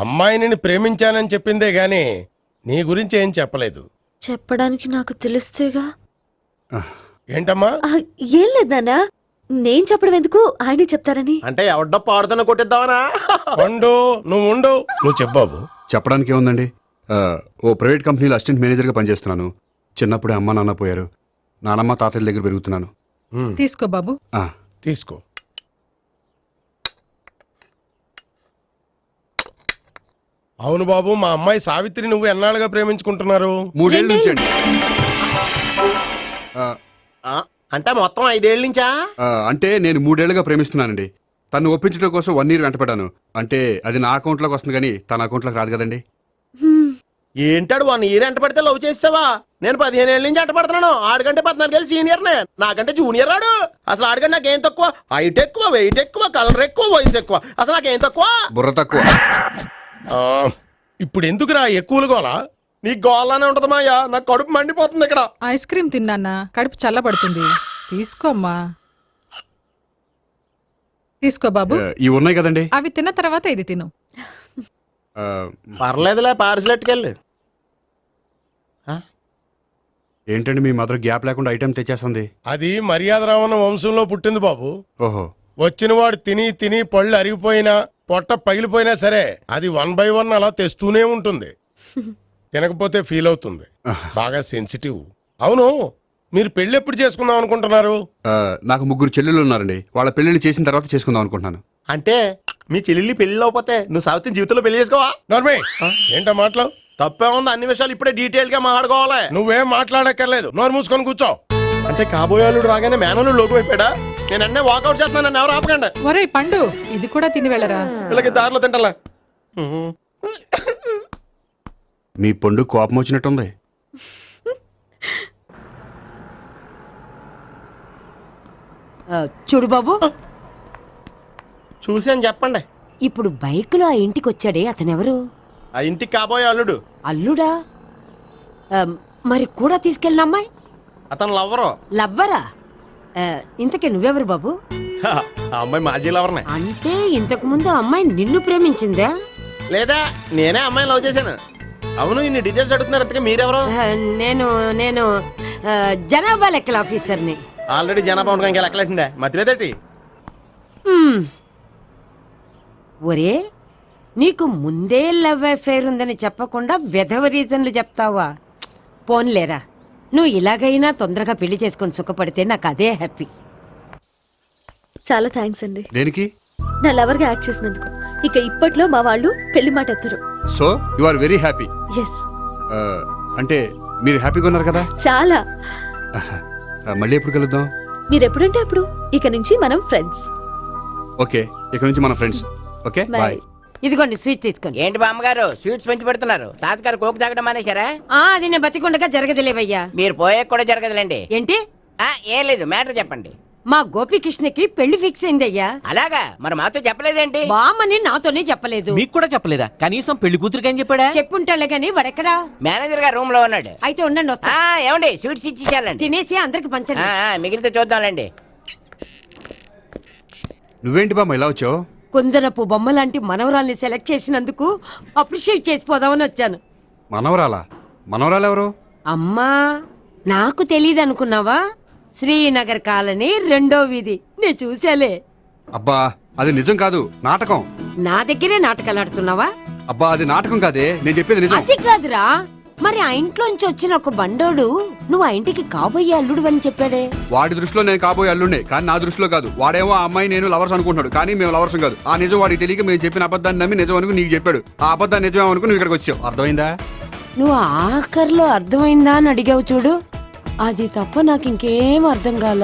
అమ్మాయి నిన్ను ప్రేమించానని చెప్పిందే గాని నీ గురించి ఏం చెప్పలేదు. చెప్పడానికి నాకు తెలిస్తేగా. ఏంటమ్మా? ఏం లేదు నాన్న, నేను చెప్పడం ఎందుకు, ఆయనే చెప్తారని. అంటే ఎవడ్డో పాడుతున్న కొట్టిద్దామనా? వండు, నువ్వు ఉండు. నువ్వు చెప్పు బాబు. చెప్పడానికి ఏముందండి, ఓ ప్రైవేట్ కంపెనీలో అసిస్టెంట్ మేనేజర్గా పనిచేస్తున్నాను. చిన్నప్పుడే అమ్మ నాన్న పోయారు. నానమ్మ తాతయ్య దగ్గర పెరుగుతున్నాను. తీసుకో బాబు. తీసుకో. అవును బాబు, మా అమ్మాయి సావిత్రి నువ్వు ఎన్నాళ్ళుగా ప్రేమించుకుంటున్నారు? 3 ఏళ్ళ నుంచి అండి. అంటే మొత్తం 5 ఏళ్ళ నుంచా? అంటే నేను 3 ఏళ్ళుగా ప్రేమిస్తున్నానండి. తను ఒప్పించడం కోసం 1 year వెంటపడ్డాను. అంటే అది నా అకౌంట్లోకి వస్తుంది కానీ తన అకౌంట్లోకి రాదు కదండి. ఏంటాడు 1 year ఎంట పడితే లవ్ చేసావా? నేను 15 ఏళ్ళ నుంచి ఎంట పడుతున్నాను. ఆడికంటే 14 ఏళ్ళు సీనియర్నే. నాకంటే జూనియర్ రాడు. అసలు ఆడికంటే నాకేం తక్కువ? హైట్ ఎక్కువ, వెయిట్ ఎక్కువ, కలర్ ఎక్కువ, వయసు ఎక్కువ. అసలు నాకేం తక్కువ? బుర్ర తక్కువ. ఇప్పుడు ఎందుకురా ఎక్కువలు గోలా? నీకు గోళ్ళనే ఉంటది మాయా, నాకు కడుపు మండిపోతుంది ఇక్కడ. ఐస్ క్రీమ్ తిన్నానా, కడుపు చల్లబడుతుంది. తీసుకోమ్మా, తీసుకో బాబు. ఇవి ఉన్నాయి కదండి. అవి తిన్న తర్వాత ఇది తిను. పర్లేదులే, పార్సిలెట్టుకెళ్ళి. ఏంటండి మీ మదర్ గ్యాప్ లేకుండా ఐటెం తెచ్చేస్తుంది? అది మర్యాద రావణ వంశంలో పుట్టింది బాబు. ఓహో. వచ్చిన వాడు తిని తిని పళ్ళు అరిగిపోయినా పొట్ట పగిలిపోయినా సరే అది 1 by 1 అలా తెస్తూనే ఉంటుంది. తినకపోతే ఫీల్ అవుతుంది, బాగా సెన్సిటివ్. అవును, మీరు పెళ్లి ఎప్పుడు చేసుకుందాం అనుకుంటున్నారు? నాకు 3 చెల్లెళ్ళు ఉన్నారండి. వాళ్ళ పెళ్లిళ్ళు చేసిన తర్వాత చేసుకుందాం అనుకుంటున్నాను. అంటే మీ చెల్లెల్ని పెళ్లి లేకపోతే నువ్వు సావిత్రి జీవితంలో పెళ్లి చేసుకోవా? నర్మే, ఏంటో మాటలు? తప్పే ఉంది, అన్ని విషయాలు ఇప్పుడే డీటెయిల్ గా మాట్లాడుకోవాలి. నువ్వేం మాట్లాడక్కర్లేదు, నోరు మూసుకొని కూర్చో. అంటే కాబోయేవాళ్ళు రాగానే మేనలు లోకం అయిపోయాడా? నేను అన్నీ వాకౌట్ చేస్తున్నాను, నన్ను ఎవరు ఆపకండి. ఒరే పండు, ఇది కూడా తిని వెళ్ళరా. వీళ్ళకి దారిలో తింటలా. మీ పండు కోపం వచ్చినట్టుంది. చూడు బాబు, చూసాను చెప్పండి. ఇప్పుడు బైక్ లో ఆ ఇంటికి వచ్చాడే అతనెవరు? ఆ ఇంటికి కాబోయే అల్లుడు. అల్లుడా? మరి కూడా తీసుకెళ్ళిన అమ్మాయి? అతను లవ్వరు. లవ్వరా? ఇంతకీ నువ్వెవరు బాబు? ఆ అమ్మాయి మాజీ లవర్నే. అంటే ఇంతకు ముందు అమ్మాయి నిన్ను ప్రేమించిందా? లేదా నేనే అమ్మాయిని లవ్ చేశాను. అవును, ఇన్ని డీటెయిల్స్ అడుగుతున్నారు, ఇంతకీ మీరెవరు? నేను నేను జనాభా లెక్కల ఆఫీసర్ని. ఆల్రెడీ జనాభా ఉండగా ఇంకా లెక్కలేసిందే, మతిలేదేటి? ఒరే, నీకు ముందే లవ్ అఫైర్ ఉందని చెప్పకుండా వెధవ రీజన్లు చెప్తావా? పోన్లేరా, నువ్వు ఇలాగైనా తొందరగా పెళ్లి చేసుకొని సుఖపడితే నాకు అదే హ్యాపీ. చాలా థ్యాంక్స్ అండి, దేనికి? నా లవర్ గా యాక్ట్ చేసినందుకు. ఇక ఇప్పట్లో మా వాళ్ళు పెళ్లి మాట ఎత్తరు. So you are very happy. Yes, అంటే మీరు హ్యాపీగా ఉన్నారు కదా? చాలా. మళ్ళీ ఎప్పుడు కలుద్దాం? మీరు ఎప్పుడంటే అప్పుడు. ఇక నుంచి మనం ఫ్రెండ్స్. ఓకే, ఇక నుంచి మన ఫ్రెండ్స్. Okay, bye. ఇదిగోండి స్వీట్ తీసుకోండి. ఏంటి బామ్మగారు స్వీట్స్ పెంచి పెడుతున్నారు? తాతగారు కోక్ తాగడం మానేశారా? అది నేను బతికుండగా జరగదులేవయ్యా. మీరు పోయే కూడా జరగదులేండి. ఏంటి? ఏం లేదు, మ్యాటర్ చెప్పండి. మా గోపికృష్ణకి పెళ్లి ఫిక్స్ అయిందయ్యా. అలాగా? మరి మాతో చెప్పలేదేంటి? బామ్మని నాతోనే చెప్పలేదు. మీకు కూడా చెప్పలేదా? కనీసం పెళ్లి కూతురికి అని చెప్పాడా? చెప్పుంటాళ్లే గాని వాడెక్కడా? మేనేజర్ గారు రూమ్ లో ఉన్నాడు. అయితే ఉండండి, వస్తా. ఏమండి స్వీట్స్ ఇచ్చేసాలండి. తినేసి అందరికి పంచండి. మిగిలితే చూద్దాంలేండి. నువ్వేంటి బామ్మ ఇలా వచ్చావు? కుందనపు బొమ్మ లాంటి మనవరాల్ని సెలెక్ట్ చేసినందుకు అప్రిషియేట్ చేసిపోదామని వచ్చాను. మనవరాలా? మనవరాలు ఎవరు? అమ్మా, నాకు తెలియదు అనుకున్నావా? శ్రీనగర్ కాలనీ 2వ వీధి. నేను చూసాలే. అబ్బా, అది నిజం కాదు, నాటకం. నా దగ్గరే నాటకాలు ఆడుతున్నావా? అబ్బా, అది నాటకం కాదే, నేను చెప్పేది నిజం. అది కాదురా, మరి ఆ ఇంట్లోంచి వచ్చిన ఒక బండోడు నువ్వు ఆ ఇంటికి కాబోయే అల్లుడు అని చెప్పాడే. వాడి దృష్టిలో నేను కాబోయే అల్లుండే, కానీ నా దృష్టిలో కాదు. వాడేమో ఆ అమ్మాయి నేను లవర్స్ అనుకుంటున్నాడు, కానీ మేము లవర్స్ కాదు. ఆ నిజం వాడికి తెలియక మేము చెప్పిన అబద్ధాన్ని నమ్మి నిజం అనుకుని నీకు చెప్పాడు. ఆ అబద్ధాన్ని నిజమే అనుకుని నువ్వు ఇక్కడికి వచ్చావు. అర్థమైందా? నువ్వు ఆఖర్లో అర్థమైందా అని అడిగావు చూడు, అది తప్ప నాకు ఇంకేం అర్థం కాల.